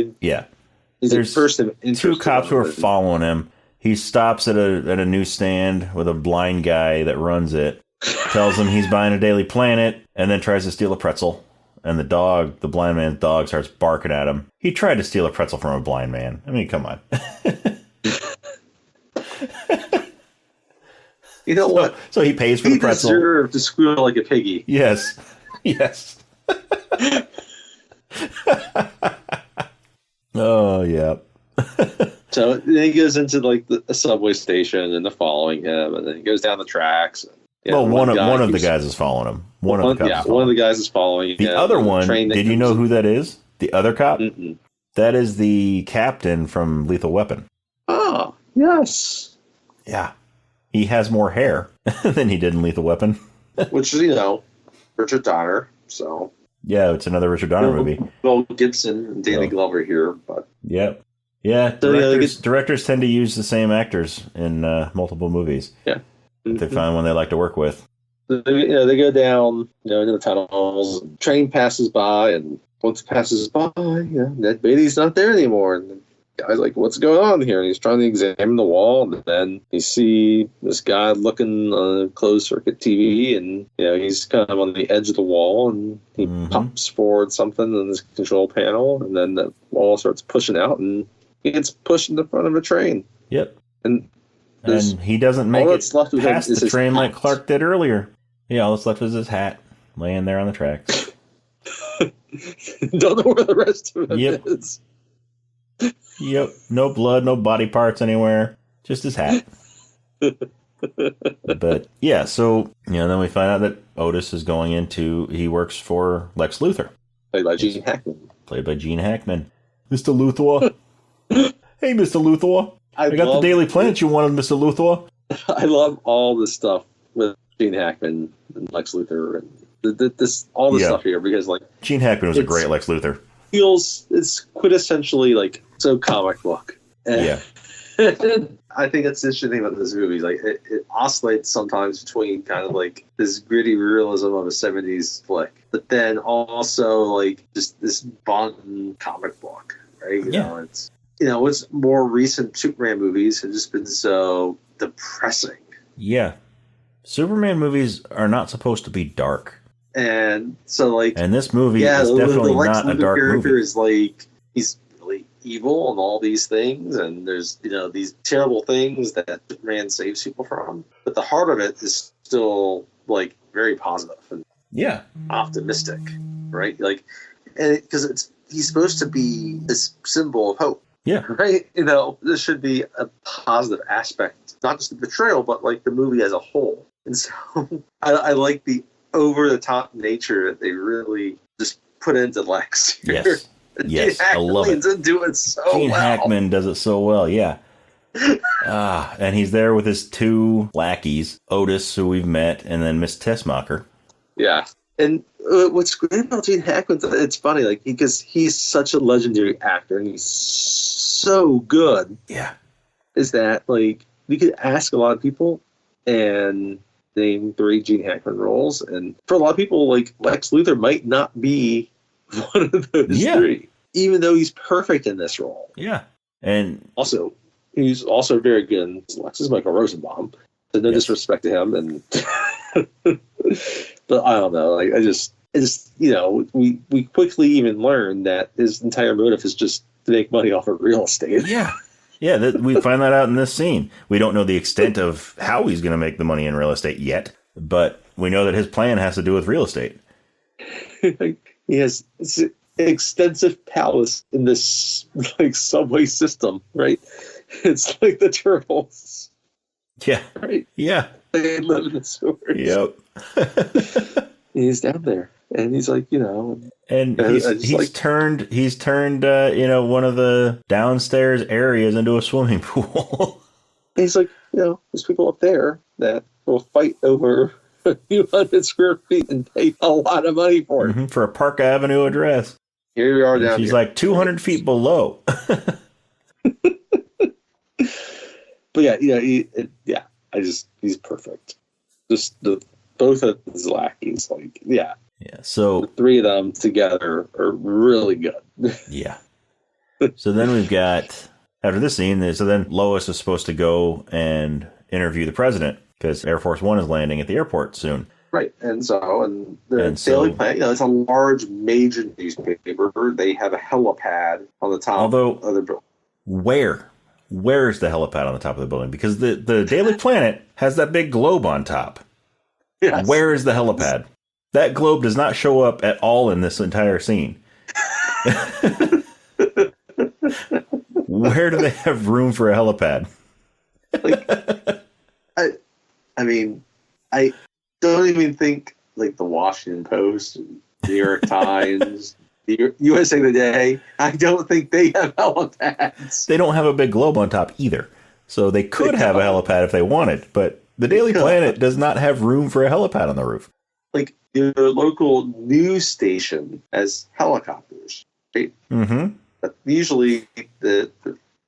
there's first 2 cops who are following him. He stops at a newsstand with a blind guy that runs it. Tells him he's buying a Daily Planet, and then tries to steal a pretzel. And the blind man's dog, starts barking at him. He tried to steal a pretzel from a blind man. I mean, come on. You know what? So he pays for the pretzel. He deserved to squeal like a piggy. Yes. Yes. Oh, yeah. So then he goes into like a subway station, and they're following him, and then he goes down the tracks. And, one of the guys is following him. One of the guys is following him. The other one, did you know who that is? The other cop? Mm-mm. That is the captain from Lethal Weapon. Oh, yes. Yeah. He has more hair than he did in Lethal Weapon. Which is, Richard Donner, so... Yeah, it's another Richard Donner movie. Bill Gibson and Danny Glover here, but... Yep. Yeah, directdirectors tend to use the same actors in multiple movies. Yeah. If they find one they like to work with. They go down, into the tunnels. Train passes by, and once it passes by, Ned Beatty's not there anymore. And the guy's like, "What's going on here?" And he's trying to examine the wall, and then you see this guy looking on a closed circuit TV, and he's kind of on the edge of the wall, and he pops forward something on this control panel, and then the wall starts pushing out, and he gets pushed in the front of a train. Yep. And he doesn't make it past the train like hat. Clark did earlier. Yeah, all that's left is his hat laying there on the tracks. Don't know where the rest of it is. Yep. No blood, no body parts anywhere. Just his hat. But yeah, so then we find out that Otis is he works for Lex Luthor. Played by Gene Hackman. Mr. Luthor. Hey, Mr. Luthor. I got the Daily Planet you wanted, Mr. Luthor. I love all this stuff with Gene Hackman and Lex Luthor and all this stuff here, because Gene Hackman was a great Lex Luthor. It's quintessentially so comic book. And I think that's the interesting thing about this movie. It oscillates sometimes between kind of this gritty realism of a 70s flick, but then also just this Bond comic book, right? What's more recent Superman movies have just been so depressing. Yeah. Superman movies are not supposed to be dark. And so and this movie is definitely not a dark movie. Is he's really evil and all these things, and there's these terrible things that Superman saves people from. But the heart of it is still very positive and optimistic, right? And because he's supposed to be this symbol of hope. Yeah. Right? This should be a positive aspect, not just the betrayal, but the movie as a whole. And so I like the over-the-top nature that they really just put into Lex here. Yes, I love it. Into it so Gene well. Hackman does it so well, yeah. And he's there with his two lackeys, Otis, who we've met, and then Miss Tessmacher. Yeah. And what's great about Gene Hackman, it's funny, because he's such a legendary actor, and he's so good. Yeah. Is that, you could ask a lot of people and name 3 Gene Hackman roles, and for a lot of people, Lex Luthor might not be one of those 3, even though he's perfect in this role. Yeah. And also, he's also very good in Lex is Michael Rosenbaum. So no disrespect to him, and but I don't know. We quickly even learned that his entire motive is just to make money off of real estate. Yeah. Yeah, we find that out in this scene. We don't know the extent of how he's going to make the money in real estate yet, but we know that his plan has to do with real estate. He has an extensive palace in this subway system, right? It's like the Turtles. Yeah. Right? Yeah. They live in the sewers. Yep. He's down there. And he's and he's turned one of the downstairs areas into a swimming pool. He's there's people up there that will fight over a few hundred square feet and pay a lot of money for it. For a Park Avenue address. Here we are down She's here. 200 feet below. But he's perfect. Just both of his lackeys, Yeah, so the 3 of them together are really good. Yeah. So then we've got, after this scene, then Lois is supposed to go and interview the president because Air Force One is landing at the airport soon. Right, and the Daily Planet, it's a large major newspaper. They have a helipad on the top of the building. Where's the helipad on the top of the building? Because the Daily Planet has that big globe on top. Yes. Where is the helipad? That globe does not show up at Where do they have room for a helipad? Like, I mean, I don't even think like the Washington Post, New York Times, the USA Today. I don't think they have helipads. They don't have a big globe on top either, so they could have a helipad if they wanted. But the Daily Planet does not have room for a helipad on the roof. Like your local news station has helicopters, right? Mm-hmm. But usually the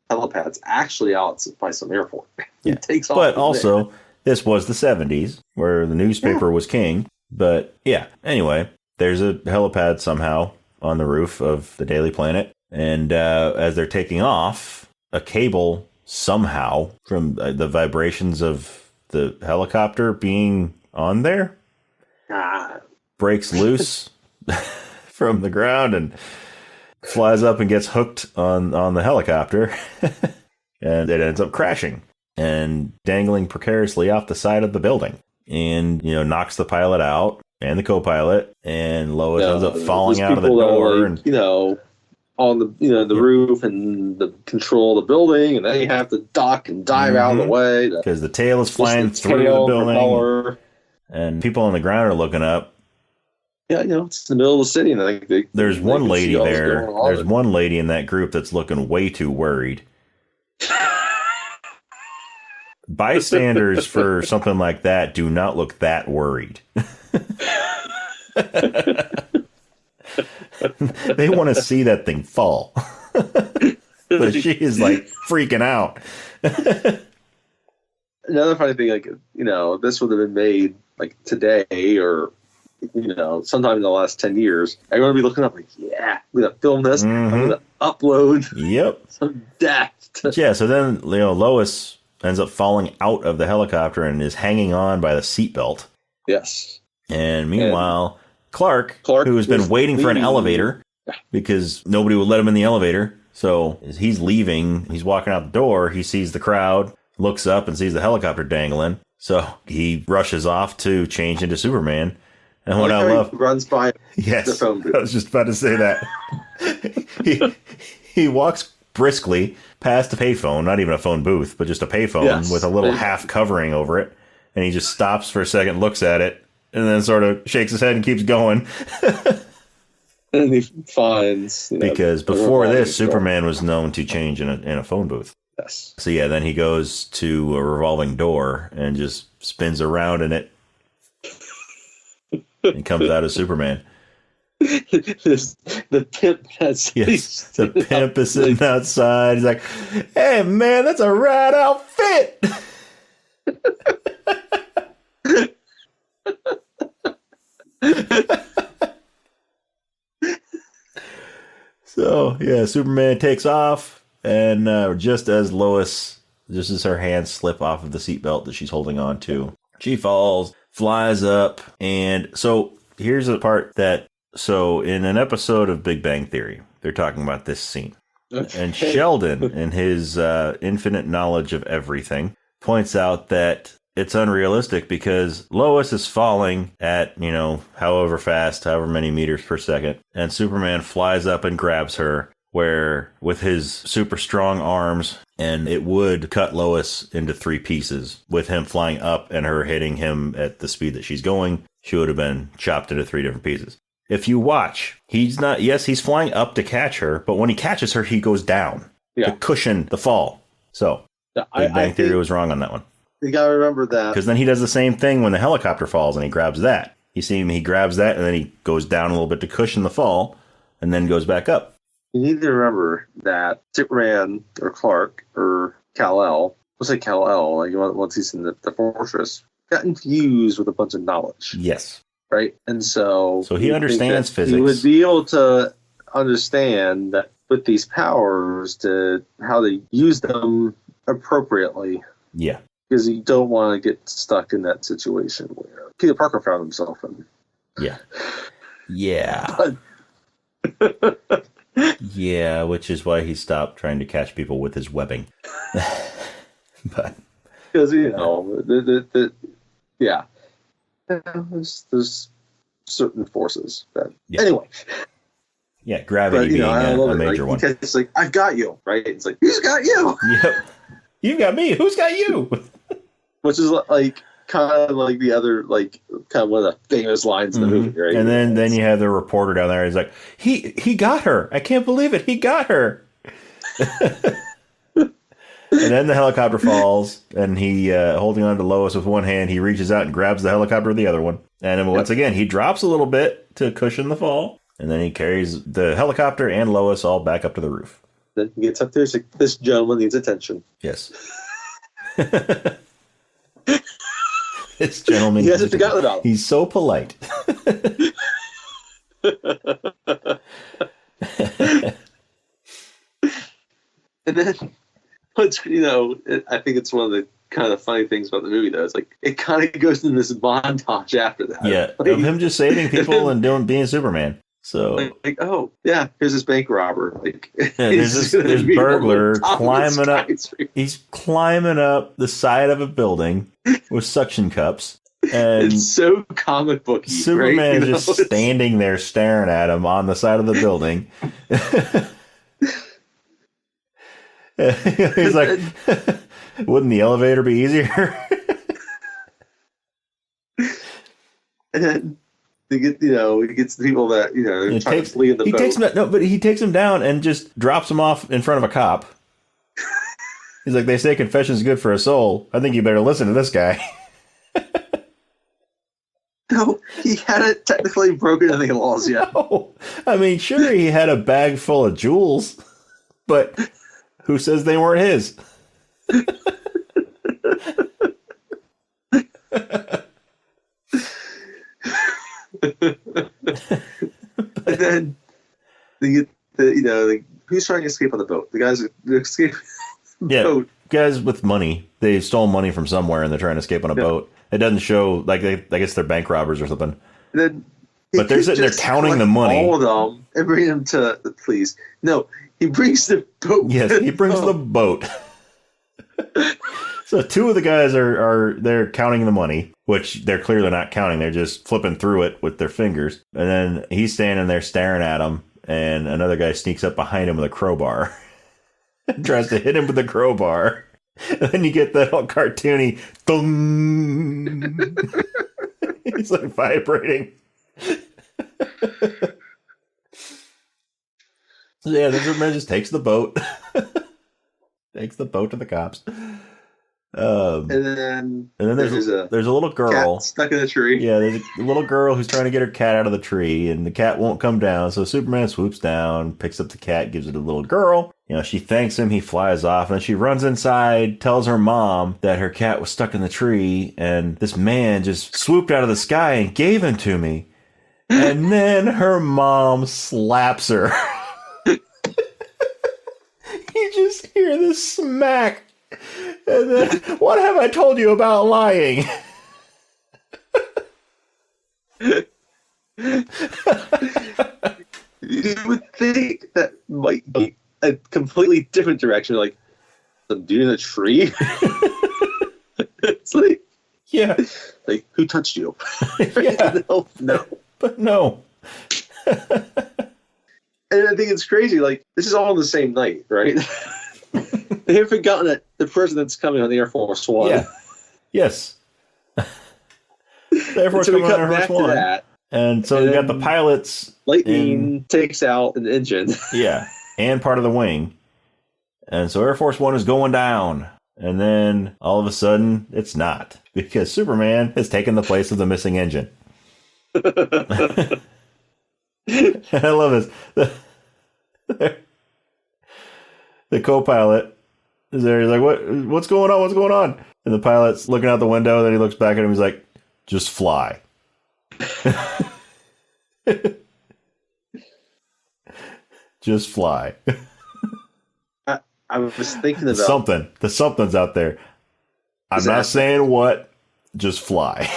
helipad's actually out by some airport. It takes off. But from also, there. this was the 70s where the newspaper was king. But yeah, anyway, there's a helipad somehow on the roof of the Daily Planet. And as they're taking off, a cable somehow from the vibrations of the helicopter being on there breaks loose from the ground and flies up and gets hooked on the helicopter. And it ends up crashing and dangling precariously off the side of the building, and knocks the pilot out and the co-pilot, and Lois ends up falling out of the door, and on the roof and the control of the building, and they have to duck and dive out of the way because the tail is flying through the building, and people on the ground are looking up. Yeah, it's in the middle of the city, and I think there's one lady there. There's one lady in that group that's looking way too worried. Bystanders for something like that do not look that worried. They want to see that thing fall. But she is like freaking out. Another funny thing, this would have been made like today or sometime in the last 10 years. I'm going to be looking up like, I'm going to film this. I'm going to upload some death. Yeah, so then Lois ends up falling out of the helicopter and is hanging on by the seatbelt. Yes. And meanwhile, Clark, who has been waiting for an elevator because nobody would let him in the elevator. So as he's leaving, he's walking out the door, he sees the crowd, looks up and sees the helicopter dangling. So he rushes off to change into Superman. And what I love, he runs by the phone booth. I was just about to say that. he walks briskly past a payphone, not even a phone booth, but just a payphone with a little half covering over it. And he just stops for a second, looks at it, and then sort of shakes his head and keeps going. And he finds... because before this, Superman was known to change in a phone booth. Yes. So yeah, then he goes to a revolving door and just spins around in it and comes out as Superman. The pimp the pimp is sitting outside. He's like, "Hey man, that's a rad outfit." So yeah, Superman takes off, and just as her hands slip off of the seatbelt that she's holding on to, she falls, flies up, and so here's the part that. So in an episode of Big Bang Theory, they're talking about this scene. And Sheldon, in his infinite knowledge of everything, points out that it's unrealistic because Lois is falling at, however fast, however many meters per second, and Superman flies up and grabs her, where with his super strong arms, and it would cut Lois into 3 pieces. With him flying up and her hitting him at the speed that she's going, she would have been chopped into 3 different pieces. If you watch, he's flying up to catch her, but when he catches her, he goes down to cushion the fall. So, Big Bang Theory was wrong on that one. You gotta remember that. Because then he does the same thing when the helicopter falls and he grabs that. He grabs that and then he goes down a little bit to cushion the fall and then goes back up. You need to remember that Superman or Clark or Kal-El, let's say Kal-El, like once he's in the fortress, got infused with a bunch of knowledge. Yes. Right? And so he understands physics. He would be able to understand that with these powers to how to use them appropriately. Yeah. Because you don't want to get stuck in that situation where Peter Parker found himself in. Yeah. Yeah. Yeah, which is why he stopped trying to catch people with his webbing. But because there's certain forces that anyway. Yeah, gravity But you know, being I love a it. major Like, one. it's like, I've got you, right? It's like, who's got you? Yep. You got me. Who's got you? Which is like kind of like the other like kind of one of the famous lines in the movie, right? And then you have the reporter down there. He's like, he got her. I can't believe it. He got her. And then the helicopter falls, and he, holding on to Lois with one hand, he reaches out and grabs the helicopter with the other one. And then once again, he drops a little bit to cushion the fall, and then he carries the helicopter and Lois all back up to the roof. Then he gets up there. He's like, "This gentleman needs attention." Yes. This gentleman. He hasn't forgotten about him. He's so polite. And then, what's, you know, I think it's one of the kind of funny things about the movie, though. It's like, it kind of goes in this montage after that. Yeah, like, of him just saving people and being Superman. So, like, oh, yeah, here's this bank robber. Like, yeah, there's burglar climbing up. He's climbing up the side of a building with suction cups. And it's so comic booky. Superman right? is just standing there staring at him on the side of the building. He's like, wouldn't the elevator be easier? And then he gets the people that, you know, they're trying to flee in the boat. But he takes him down and just drops him off in front of a cop. He's like, they say confession is good for a soul. I think you better listen to this guy. No, he hadn't technically broken any laws yet. No. I mean, sure, he had a bag full of jewels, but who says they weren't his? And then who's trying to escape on the boat? The guys that escape on the boat. Guys with money. They stole money from somewhere and they're trying to escape on a boat. It doesn't show, like, I guess they're bank robbers or something. And then but they're sitting there counting the money. All of them and bring them to the police. No, he brings the boat. Yes, he brings the boat. So two of the guys are they're counting the money, which they're clearly not counting. They're just flipping through it with their fingers. And then he's standing there staring at him, and another guy sneaks up behind him with a crowbar and tries to hit him with the crowbar. And then you get that all cartoony thung. He's like vibrating. So yeah, the Superman just takes the boat. Takes the boat to the cops. And then there's a little girl cat stuck in a tree. Yeah, there's a little girl who's trying to get her cat out of the tree, and the cat won't come down. So Superman swoops down, picks up the cat, gives it to the little girl. You know, she thanks him. He flies off, and then she runs inside, tells her mom that her cat was stuck in the tree, and this man just swooped out of the sky and gave him to me. And then her mom slaps her. You just hear this smack. And then, what have I told you about lying? You would think that might be a completely different direction, like some dude in a tree. It's like, yeah, like, who touched you? Yeah, no, but no. And I think it's crazy. Like, this is all on the same night, right? They have forgotten that the person that's coming on the Air Force One. Yeah. Yes. The Air Force coming on Air Force One. That, and so you got the pilots. Lightning takes out an engine. Yeah. And part of the wing. And so Air Force One is going down. And then all of a sudden, it's not. Because Superman has taken the place of the missing engine. And I love this. The co-pilot is there. He's like, what's going on? What's going on? And the pilot's looking out the window. Then he looks back at him. He's like, just fly. Just fly. I was thinking about something. Something's out there. I'm not saying what. Just fly.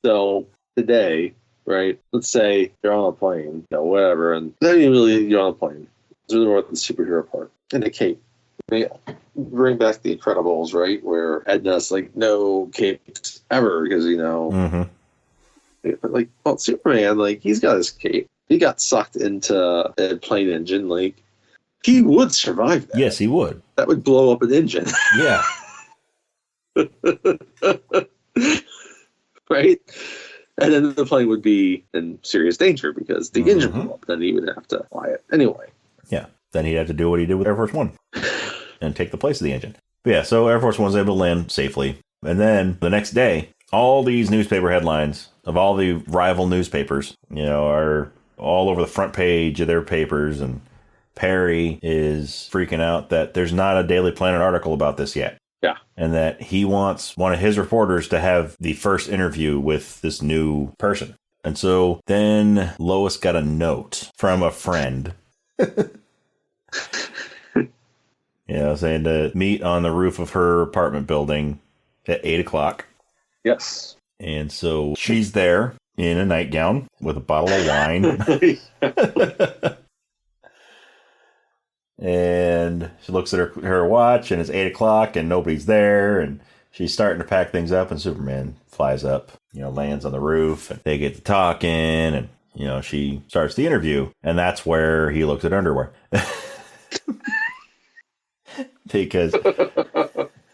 So today, right? Let's say you're on a plane, whatever, and then you're on a plane. It's really more the superhero part. And the cape. Bring back the Incredibles, right? Where Edna's like, no cape ever, because, Mm-hmm. But like, well, Superman, like, he's got his cape. He got sucked into a plane engine. Like, he would survive that. Yes, he would. That would blow up an engine. Yeah. Right? And then the plane would be in serious danger because the engine blew up. Then he would have to fly it anyway. Yeah. Then he'd have to do what he did with Air Force One and take the place of the engine. But yeah, so Air Force One's able to land safely. And then the next day, all these newspaper headlines of all the rival newspapers, are all over the front page of their papers. And Perry is freaking out that there's not a Daily Planet article about this yet. Yeah. And that he wants one of his reporters to have the first interview with this new person. And so then Lois got a note from a friend. Saying to meet on the roof of her apartment building at 8:00. Yes. And so she's there in a nightgown with a bottle of wine. And she looks at her watch, and it's 8:00, and nobody's there. And she's starting to pack things up, and Superman flies up, lands on the roof, and they get to talking, and, she starts the interview. And that's where he looks at underwear. Because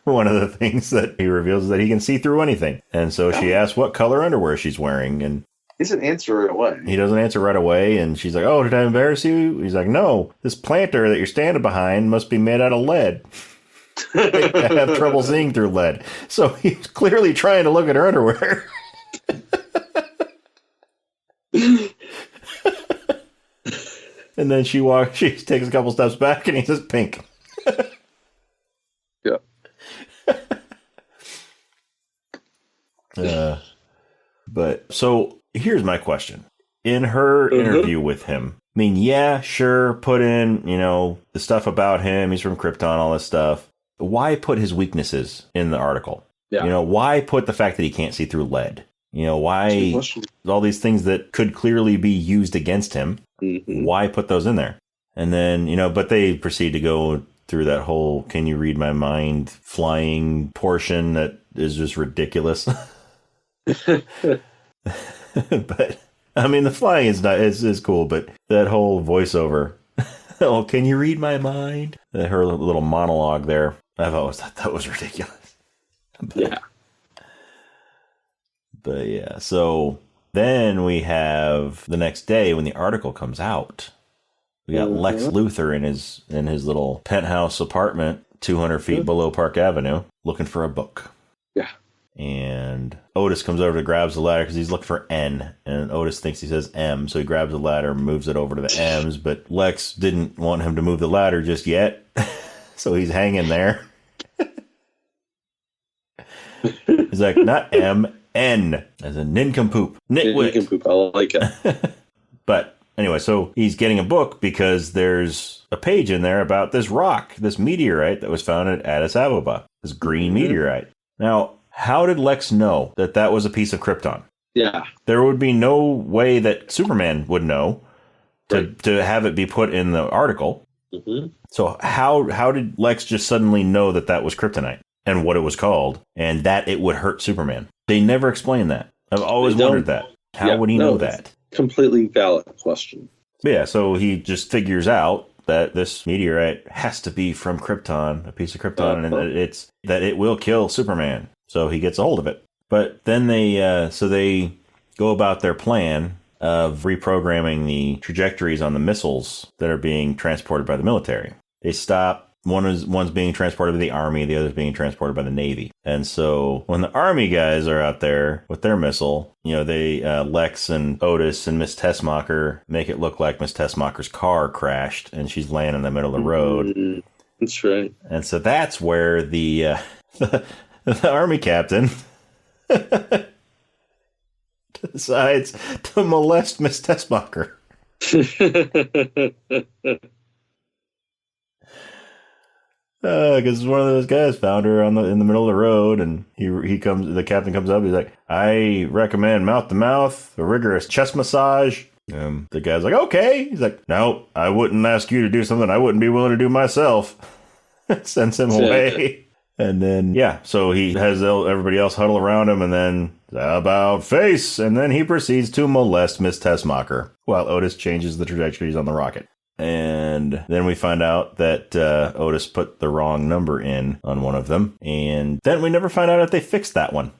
one of the things that he reveals is that he can see through anything. And so she asks what color underwear she's wearing, and he doesn't answer right away. He doesn't answer right away, and she's like, "Oh, did I embarrass you?" He's like, "No, this planter that you're standing behind must be made out of lead. I have trouble seeing through lead." So he's clearly trying to look at her underwear. And then she takes a couple steps back, and he says, "Pink." Yeah. But so here's my question. In her interview with him, I mean, yeah, sure, put in, the stuff about him. He's from Krypton, all this stuff. Why put his weaknesses in the article? Yeah. Why put the fact that he can't see through lead? Why all these things that could clearly be used against him? Why put those in there? And then, but they proceed to go through that whole "can you read my mind" flying portion that is just ridiculous. But I mean, the flying is cool, but that whole voiceover, "oh, can you read my mind?" Her little monologue there, I've always thought that was ridiculous. But yeah, so then we have the next day when the article comes out, we got Lex Luthor in his little penthouse apartment 200 feet below Park Avenue looking for a book. Yeah. And Otis comes over to grabs the ladder because he's looking for N, and Otis thinks he says M, so he grabs the ladder and moves it over to the M's, but Lex didn't want him to move the ladder just yet, so he's hanging there. He's like, not M, N, as a nincompoop. Nitwit. Nincompoop, I like it. But anyway, so he's getting a book because there's a page in there about this rock, this meteorite that was found at Addis Ababa, this green meteorite. Now, how did Lex know that that was a piece of Krypton? Yeah. There would be no way that Superman would know to have it be put in the article. So how did Lex just suddenly know that that was kryptonite and what it was called and that it would hurt Superman? They never explain that. I've always wondered that. How would he know that? Completely valid question. Yeah, so he just figures out that this meteorite has to be from Krypton, a piece of Krypton, and that it will kill Superman. So he gets a hold of it. But then they go about their plan of reprogramming the trajectories on the missiles that are being transported by the military. They stop. One's being transported by the Army, the other's being transported by the Navy. And so when the Army guys are out there with their missile, they Lex and Otis and Miss Tessmacher make it look like Miss Tessmacher's car crashed and she's laying in the middle of the road. That's right. And so that's where the Army captain decides to molest Miss Tessmacher. Because one of those guys found her in the middle of the road, and the captain comes up. He's like, "I recommend mouth to mouth, a rigorous chest massage." The guy's like, "Okay." He's like, "No, I wouldn't ask you to do something I wouldn't be willing to do myself." Sends him away. And then, yeah, so he has everybody else huddle around him, and then, about face, and then he proceeds to molest Miss Tessmacher while Otis changes the trajectories on the rocket. And then we find out that Otis put the wrong number in on one of them, and then we never find out if they fixed that one.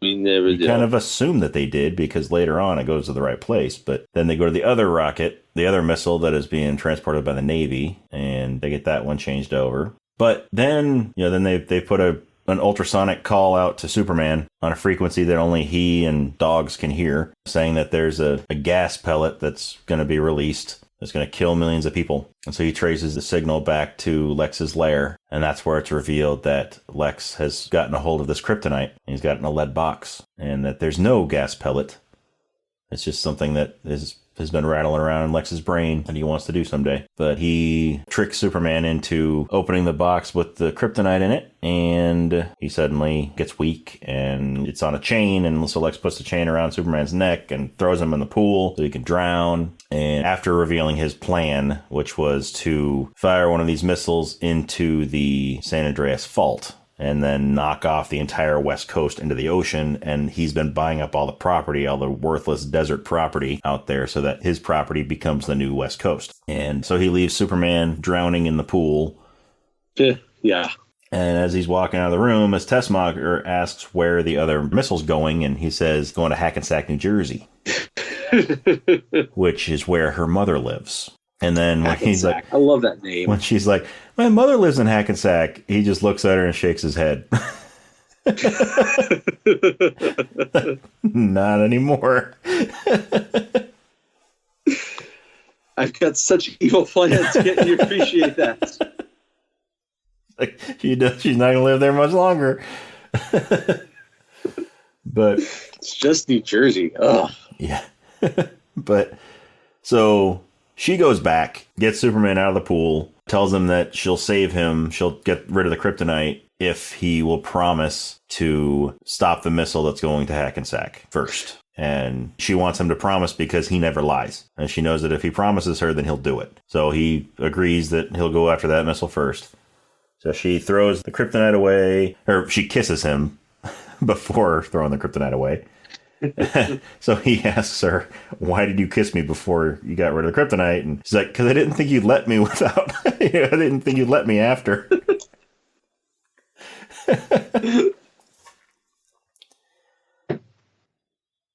We never did. You kind of assume that they did, because later on it goes to the right place, but then they go to the other rocket, the other missile that is being transported by the Navy, and they get that one changed over. But then, then they put an ultrasonic call out to Superman on a frequency that only he and dogs can hear, saying that there's a gas pellet that's going to be released that's going to kill millions of people. And so he traces the signal back to Lex's lair, and that's where it's revealed that Lex has gotten a hold of this kryptonite. He's got it in a lead box, and that there's no gas pellet. It's just something that has been rattling around in Lex's brain that he wants to do someday. But he tricks Superman into opening the box with the kryptonite in it, and he suddenly gets weak, and it's on a chain, and so Lex puts the chain around Superman's neck and throws him in the pool so he can drown. And after revealing his plan, which was to fire one of these missiles into the San Andreas Fault, and then knock off the entire West Coast into the ocean. And he's been buying up all the property, all the worthless desert property out there, so that his property becomes the new West Coast. And so he leaves Superman drowning in the pool. Yeah. And as he's walking out of the room, Miss Tessmacher asks where the other missile's going, and he says, going to Hackensack, New Jersey, which is where her mother lives. And then when he's like, I love that name. When she's like, my mother lives in Hackensack, he just looks at her and shakes his head. Not anymore. I've got such evil plans. Can't you appreciate that? Like, she's not going to live there much longer. But it's just New Jersey. Ugh. Yeah. But so she goes back, gets Superman out of the pool, tells him that she'll save him, she'll get rid of the kryptonite if he will promise to stop the missile that's going to Hackensack first. And she wants him to promise because he never lies. And she knows that if he promises her, then he'll do it. So he agrees that he'll go after that missile first. So she throws the kryptonite away, or she kisses him before throwing the kryptonite away. So he asks her, why did you kiss me before you got rid of the kryptonite? And she's like, because I didn't think you'd let me without, I didn't think you'd let me after.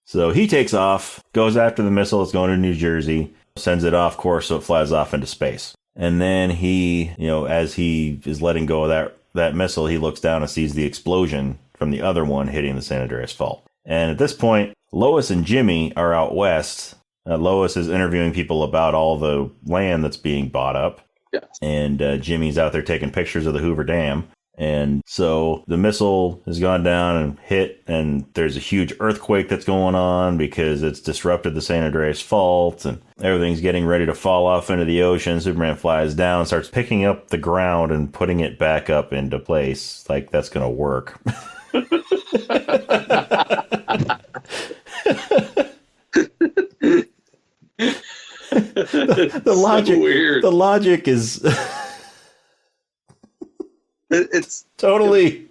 So he takes off, goes after the missile that's going to New Jersey, sends it off course so it flies off into space. And then he, as he is letting go of that missile, he looks down and sees the explosion from the other one hitting the San Andreas Fault. And at this point, Lois and Jimmy are out west. Lois is interviewing people about all the land that's being bought up. Yes. And Jimmy's out there taking pictures of the Hoover Dam. And so the missile has gone down and hit, and there's a huge earthquake that's going on because it's disrupted the San Andreas Fault, and everything's getting ready to fall off into the ocean. Superman flies down, starts picking up the ground and putting it back up into place. Like, that's going to work. The logic is it's totally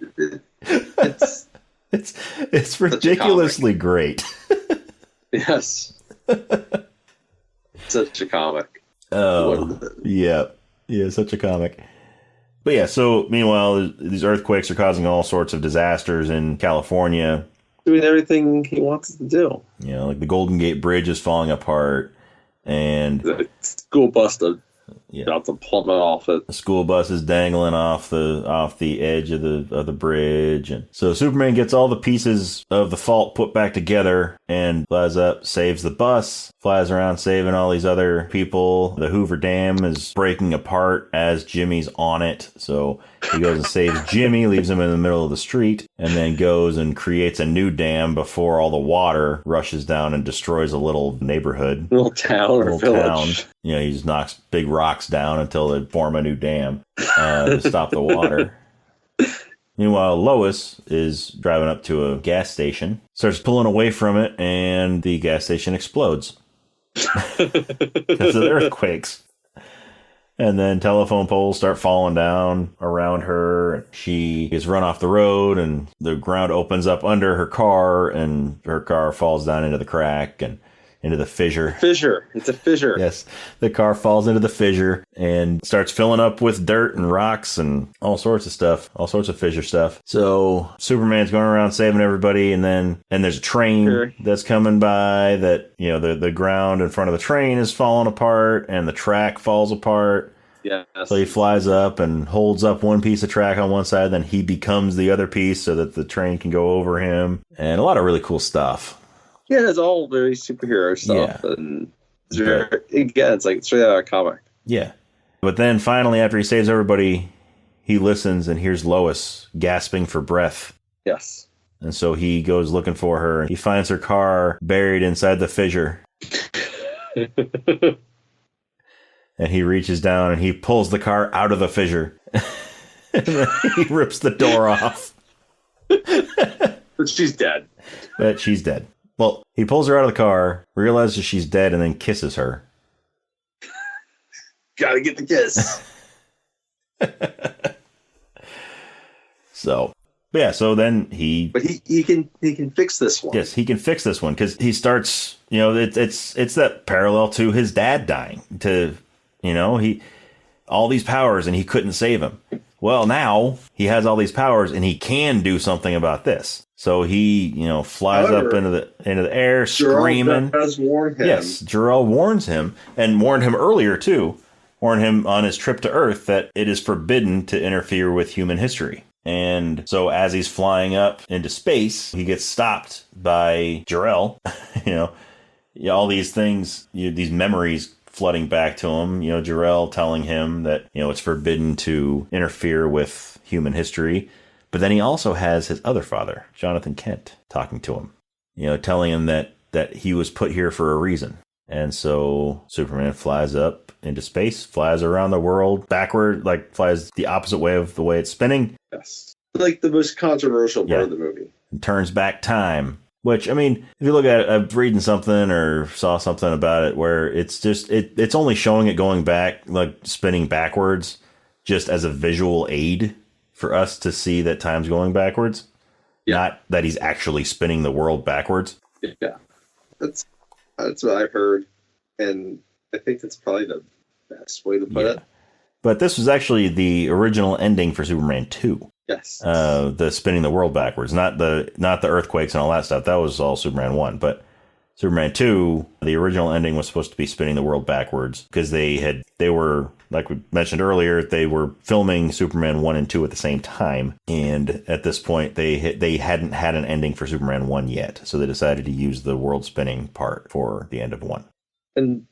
it's ridiculously great. Yes. Such a comic. Oh, yeah, such a comic. But yeah, so meanwhile, these earthquakes are causing all sorts of disasters in California. Doing everything he wants to do. Like the Golden Gate Bridge is falling apart, and the school bus about to plummet off it. The school bus is dangling off the edge of the bridge, and so Superman gets all the pieces of the fault put back together and flies up, saves the bus, flies around saving all these other people. The Hoover Dam is breaking apart as Jimmy's on it, so he goes and saves Jimmy, leaves him in the middle of the street, and then goes and creates a new dam before all the water rushes down and destroys a little neighborhood. Little town or village. He just knocks big rocks down until they form a new dam to stop the water. Meanwhile, Lois is driving up to a gas station, starts pulling away from it, and the gas station explodes because of the earthquakes. And then telephone poles start falling down around her. She is run off the road, and the ground opens up under her car, and her car falls down into the crack and into the fissure. Fissure. It's a fissure. Yes, the car falls into the fissure and starts filling up with dirt and rocks and all sorts of stuff, all sorts of fissure stuff. So Superman's going around saving everybody, and there's a train that's coming by that, the ground in front of the train is falling apart and the track falls apart. Yes. So he flies up and holds up one piece of track on one side, then he becomes the other piece so that the train can go over him, and a lot of really cool stuff. Yeah, it's all very superhero stuff. Yeah. And it's like straight out of a comic. Yeah. But then finally, after he saves everybody, he listens and hears Lois gasping for breath. Yes. And so he goes looking for her, and he finds her car buried inside the fissure. And he reaches down and he pulls the car out of the fissure. And then he rips the door off. But she's dead. But she's dead. Well, he pulls her out of the car, realizes she's dead, and then kisses her. Gotta get the kiss. So then he... But he can fix this one. Yes, he can fix this one, because he starts, it's that parallel to his dad dying. All these powers, and he couldn't save him. Well, now he has all these powers, and he can do something about this. So he, flies up into the air, screaming. Jor-El does warn him. Yes, Jor-El warns him, and warned him earlier too. Warned him on his trip to Earth that it is forbidden to interfere with human history. And so as he's flying up into space, he gets stopped by Jor-El. All these things, these memories flooding back to him. Jor-El telling him that it's forbidden to interfere with human history. But then he also has his other father, Jonathan Kent, talking to him, telling him that he was put here for a reason. And so Superman flies up into space, flies around the world backward, flies the opposite way of the way it's spinning. Yes. Like the most controversial part of the movie. And turns back time. Which, if you look at it, I was reading something or saw something about it where it's just, it's only showing it going back, spinning backwards, just as a visual aid for us to see that time's going backwards. Yeah. Not that he's actually spinning the world backwards. Yeah. That's what I've heard. And I think that's probably the best way to put it. But this was actually the original ending for Superman 2. Yes. The spinning the world backwards, not the earthquakes and all that stuff. That was all Superman 1. But Superman 2, the original ending was supposed to be spinning the world backwards because they were, like we mentioned earlier, they were filming Superman 1 and 2 at the same time. And at this point, they hadn't had an ending for Superman 1 yet. So they decided to use the world spinning part for the end of 1. And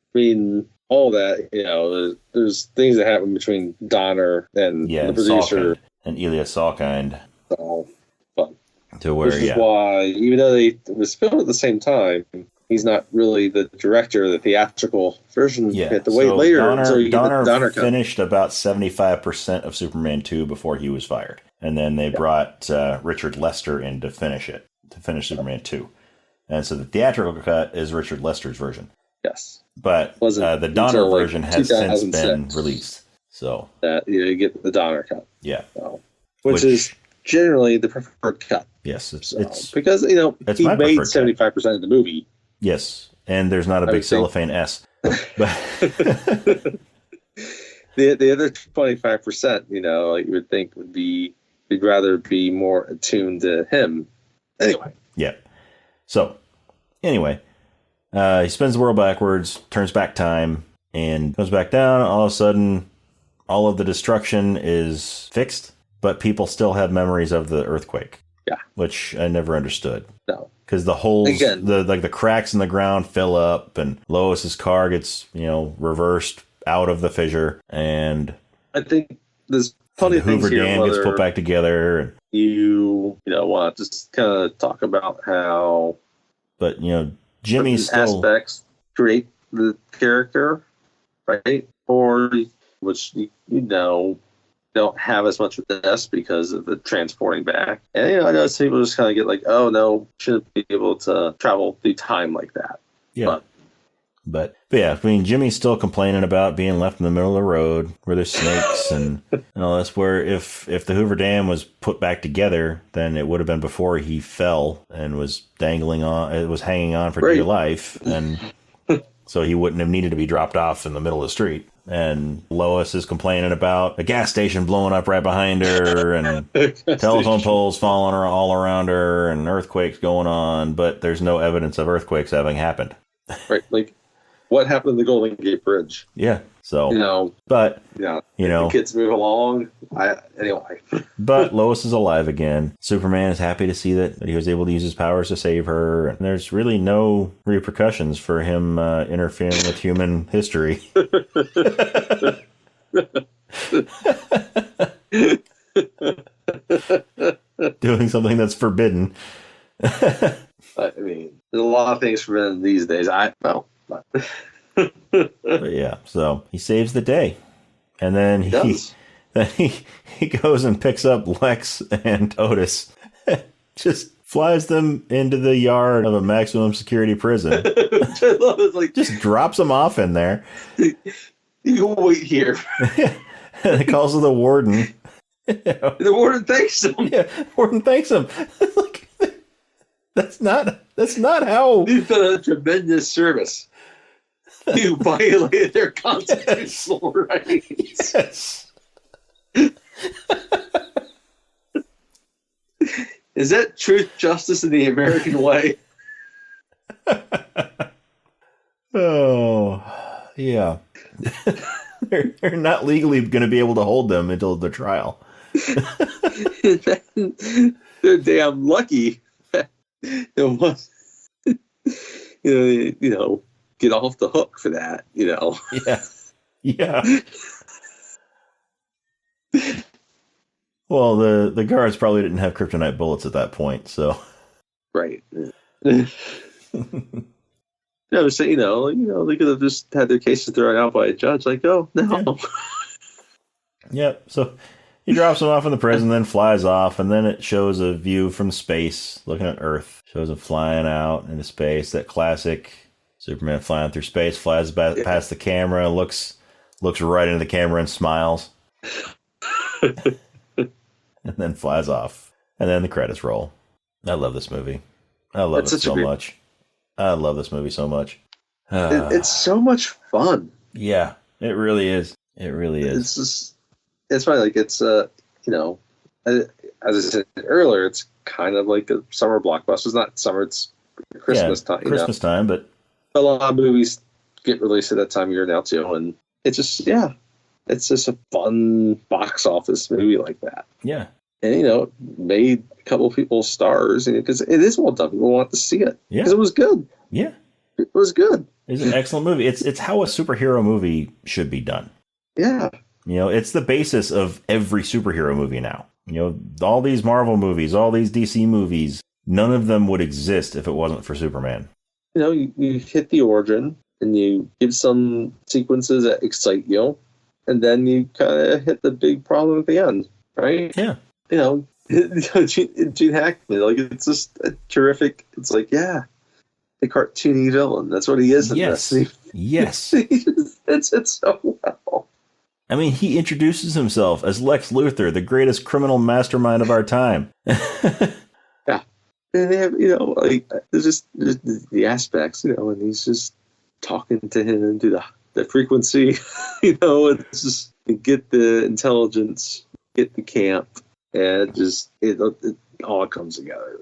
all that, there's things that happen between Donner and the producer. And Ilya Salkind. All fun. To where, which is why, even though it was filmed at the same time, he's not really the director of the theatrical version. Yeah. You have to wait later until you get the Donner cut. Finished about 75% of Superman 2 before he was fired. And then they brought Richard Lester in to finish Superman 2. And so the theatrical cut is Richard Lester's version. Yes. But the Donner version has since been released. So that you get the Donner cut. Yeah. Which is generally the preferred cut. Yes. It's because, he made 75% of the movie. Yes. And there's not a big cellophane S. But the other 25%, you would think you'd rather be more attuned to him. Anyway. Yeah. So, anyway, he spins the world backwards, turns back time, and goes back down. All of a sudden, all of the destruction is fixed, but people still have memories of the earthquake. Yeah. Which I never understood. No. Because the holes, the cracks in the ground fill up, and Lois's car gets, reversed out of the fissure, and I think there's plenty of things Hoover here. Dam gets put back together. You want to just kind of talk about how, but Jimmy's still aspects create the character, right? Or which don't have as much of this because of the transporting back. And I know some people just kind of get like, oh no, shouldn't be able to travel through time like that. Yeah. But But yeah, I mean, Jimmy's still complaining about being left in the middle of the road where there's snakes and all this. Where if the Hoover Dam was put back together, then it would have been before he fell and was dangling on. It was hanging on for dear life, and so he wouldn't have needed to be dropped off in the middle of the street. And Lois is complaining about a gas station blowing up right behind her, and telephone poles falling all around her, and earthquakes going on. But there's no evidence of earthquakes having happened. Right, like. What happened to the Golden Gate Bridge? Yeah. So, but the kids move along. Anyway. But Lois is alive again. Superman is happy to see that he was able to use his powers to save her. And there's really no repercussions for him interfering with human history. Doing something that's forbidden. I mean, there's a lot of things forbidden these days. But yeah, so he saves the day, and then he goes and picks up Lex and Otis, just flies them into the yard of a maximum security prison. I love it, like just drops them off in there. You wait here. And he calls the warden. The warden thanks him. Yeah, the warden thanks him. Like, that's not how. You've done a tremendous service. You violated their constitutional rights. Yes. Is that truth, justice, in the American way? Oh, yeah. They're not legally going to be able to hold them until the trial. They're damn lucky. Get off the hook for that, Yeah. Well, the guards probably didn't have kryptonite bullets at that point, so. Right. So, they could have just had their cases thrown out by a judge, like, oh, no. Yeah, so he drops them off in the prison, then flies off, and then it shows a view from space, looking at Earth. Shows him flying out into space, that classic Superman flying through space, flies past the camera, looks right into the camera and smiles. And then flies off. And then the credits roll. I love this movie. I love it so much. I love this movie so much. It's so much fun. Yeah, it really is. It really is. It's just, it's funny. Like, it's, as I said earlier, it's kind of like a summer blockbuster. It's not summer, it's Christmas time. Christmas time, but a lot of movies get released at that time of year now, too. And it's just, it's just a fun box office movie like that. Yeah. And, made a couple of people stars because it is well done. People want to see it. Yeah. Because it was good. Yeah. It was good. It's an excellent movie. It's how a superhero movie should be done. Yeah. It's the basis of every superhero movie now. All these Marvel movies, all these DC movies, none of them would exist if it wasn't for Superman. You hit the origin and you give some sequences that excite you, and then you kind of hit the big problem at the end, right? Yeah. Gene Hackman, like, it's just a terrific. It's like, the cartoony villain. That's what he is in this. Yes. It's so well. I mean, he introduces himself as Lex Luthor, the greatest criminal mastermind of our time. Yeah. And they have, there's the aspects, and he's just talking to him into the frequency, it's just, you get the intelligence, get the camp, and it all comes together.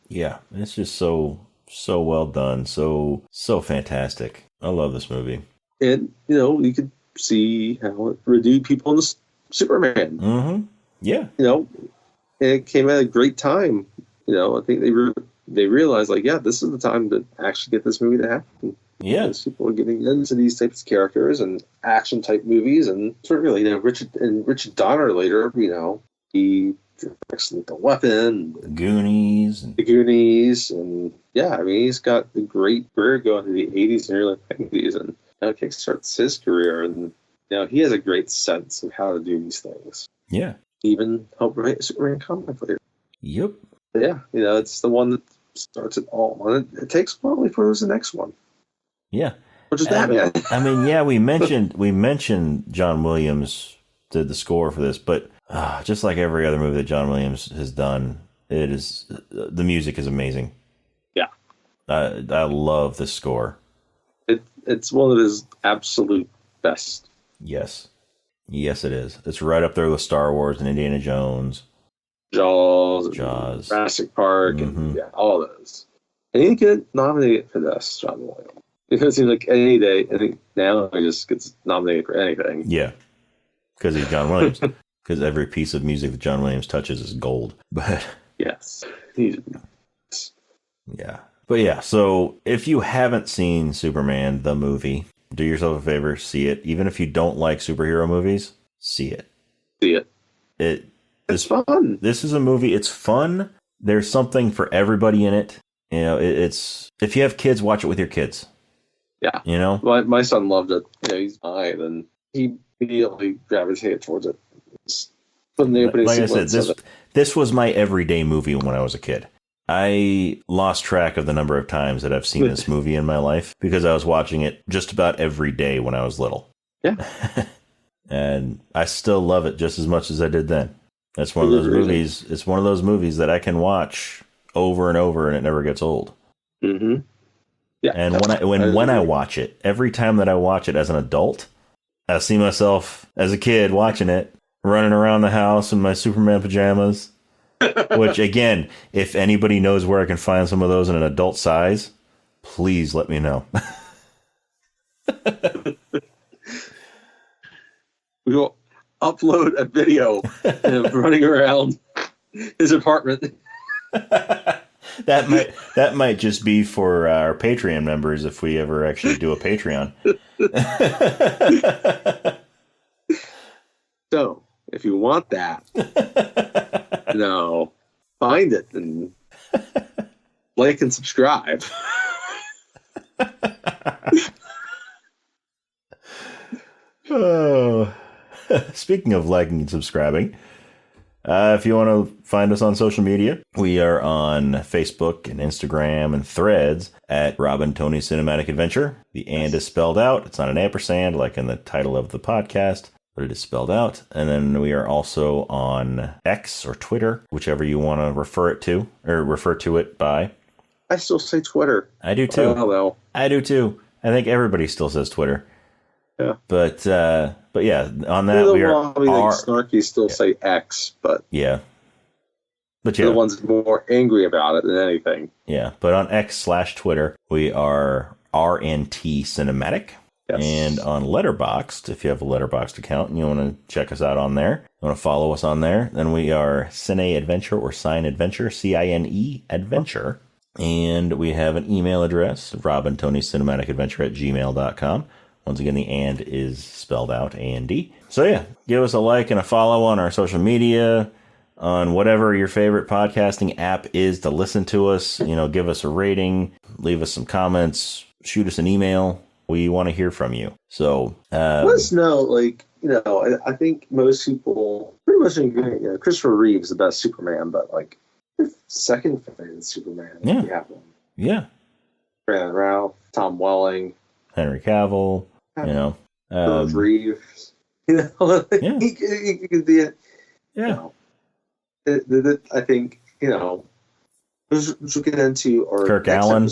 Yeah, it's just so well done, so fantastic. I love this movie. And, you could see how it redeemed people in the Superman. Mm-hmm. Yeah. And it came at a great time. I think they realized, like, this is the time to actually get this movie to happen. Yeah. Because people are getting into these types of characters and action type movies, and sort of really, Richard Donner later, he directs The Weapon, The Goonies, and he's got a great career going to the 80s and early 90s, and now kickstarts his career, and he has a great sense of how to do these things. Yeah. Even helped write a Superman comic later. Yep. But it's the one that starts it all, and it takes a while before there's the next one. Yeah. Which is Batman. I mean, yeah, we mentioned John Williams did the score for this, but just like every other movie that John Williams has done, the music is amazing. Yeah. I love the score. It's one of his absolute best. Yes. Yes, it is. It's right up there with Star Wars and Indiana Jones. Jaws. Jurassic Park. Mm-hmm. And all those. And he get nominated for this, John Williams. Because he's like any day, I think now he just gets nominated for anything. Yeah. Because he's John Williams. Because every piece of music that John Williams touches is gold. But yes. Yeah. But yeah, so if you haven't seen Superman, the movie, do yourself a favor, see it. Even if you don't like superhero movies, see it. See it. It's fun. This is a movie. It's fun. There's something for everybody in it. You know, it's if you have kids, watch it with your kids. Yeah. You know? My son loved it. You know, he's fine, and he immediately gravitated towards it. Like I said, this was my everyday movie when I was a kid. I lost track of the number of times that I've seen this movie in my life because I was watching it just about every day when I was little. Yeah. And I still love it just as much as I did then. That's one of those movies. It's one of those movies that I can watch over and over and it never gets old. Mm-hmm. Yeah. And when I watch it, every time that I watch it as an adult, I see myself as a kid watching it, running around the house in my Superman pajamas. Which, again, if anybody knows where I can find some of those in an adult size, please let me know. We will upload a video of running around his apartment. That might just be for our Patreon members if we ever actually do a Patreon. So, if you want that, find it and like and subscribe. Oh, speaking of liking and subscribing, if you want to find us on social media, we are on Facebook and Instagram and Threads at Rob and Tony Cinematic Adventure. The "and" is spelled out. It's not an ampersand like in the title of the podcast, but it is spelled out. And then we are also on X or Twitter, whichever you want to refer it to or refer to it by. I still say Twitter. I do too. Hello. I do too. I think everybody still says Twitter. Yeah. But yeah, on that we are snarky still say X, but yeah. But yeah, the ones more angry about it than anything. Yeah, but on X/Twitter we are RNT Cinematic. Yes. And on Letterboxd, if you have a Letterboxd account and you want to check us out on there, you want to follow us on there, then we are Cine Adventure or Cine Adventure, CINE Adventure. And we have an email address, robandtonycinematicadventure@gmail.com. Once again, the "and" is spelled out, A-N-D. So yeah, give us a like and a follow on our social media, on whatever your favorite podcasting app is to listen to us. You know, give us a rating, leave us some comments, shoot us an email. We want to hear from you. So let us know, I think most people pretty much agree, Christopher Reeve's the best Superman, but second favorite Superman. Yeah. You have one. Yeah. Brandon Routh, Tom Welling, Henry Cavill, Reeves. Yeah. He could be it. Yeah. I think, we'll get into our Kirk Allen.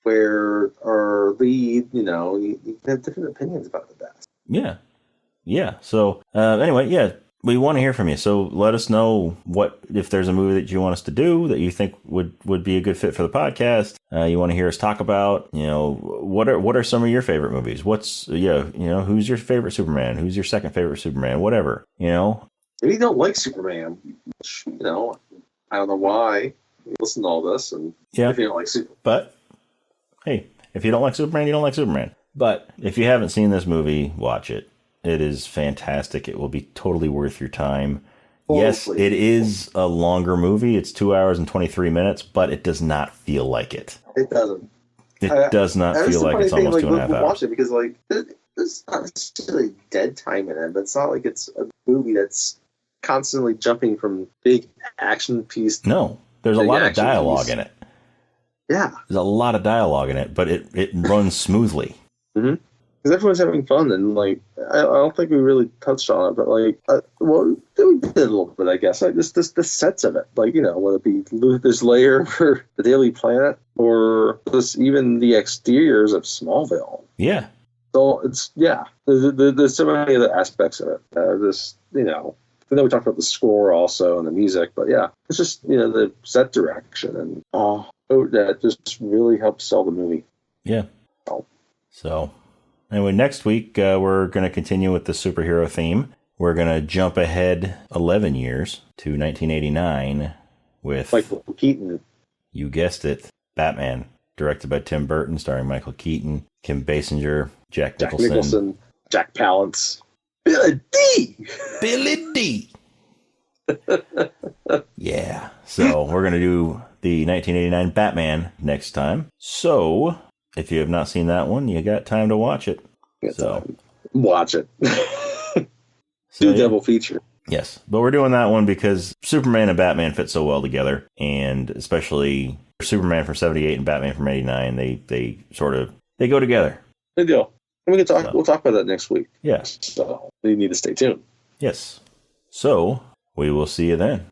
Where our lead, you have different opinions about the best. Yeah. Yeah. So anyway, yeah, we want to hear from you. So let us know if there's a movie that you want us to do that you think would be a good fit for the podcast. You want to hear us talk about, what are some of your favorite movies? Who's your favorite Superman? Who's your second favorite Superman? Whatever, If you don't like Superman, I don't know why. You listen to all this, and if you don't like Superman. But hey, if you don't like Superman, you don't like Superman. But if you haven't seen this movie, watch it. It is fantastic. It will be totally worth your time. Yes, it is a longer movie. It's 2 hours and 23 minutes, but it does not feel like it. It doesn't. It does not feel like it's almost 2.5 hours. Watch it because there's not necessarily dead time in it, but it's not like it's a movie that's constantly jumping from big action piece. No, there's a lot of dialogue in it. Yeah. There's a lot of dialogue in it, but it runs smoothly. Because everyone's having fun, and like I don't think we really touched on it, but like, well, we did a little bit, I guess. Like this the sets of it, like whether it be Luther's lair for the Daily Planet, or just even the exteriors of Smallville. Yeah. So it's there's so many other aspects of it. And then we talked about the score also and the music, but yeah, it's just the set direction and that just really helps sell the movie. Yeah. So anyway, next week we're going to continue with the superhero theme. We're going to jump ahead 11 years to 1989 with Michael Keaton. You guessed it, Batman, directed by Tim Burton, starring Michael Keaton, Kim Basinger, Jack Nicholson, Jack Palance, Billy D. Billy D. Yeah. So we're going to do the 1989 Batman next time. So if you have not seen that one, you got time to watch it. Watch it. Do double feature. Yes. But we're doing that one because Superman and Batman fit so well together. And especially Superman from 78 and Batman from 89, they go together. Good deal. And we can talk. We'll talk about that next week. Yeah. So you need to stay tuned. Yes. So we will see you then.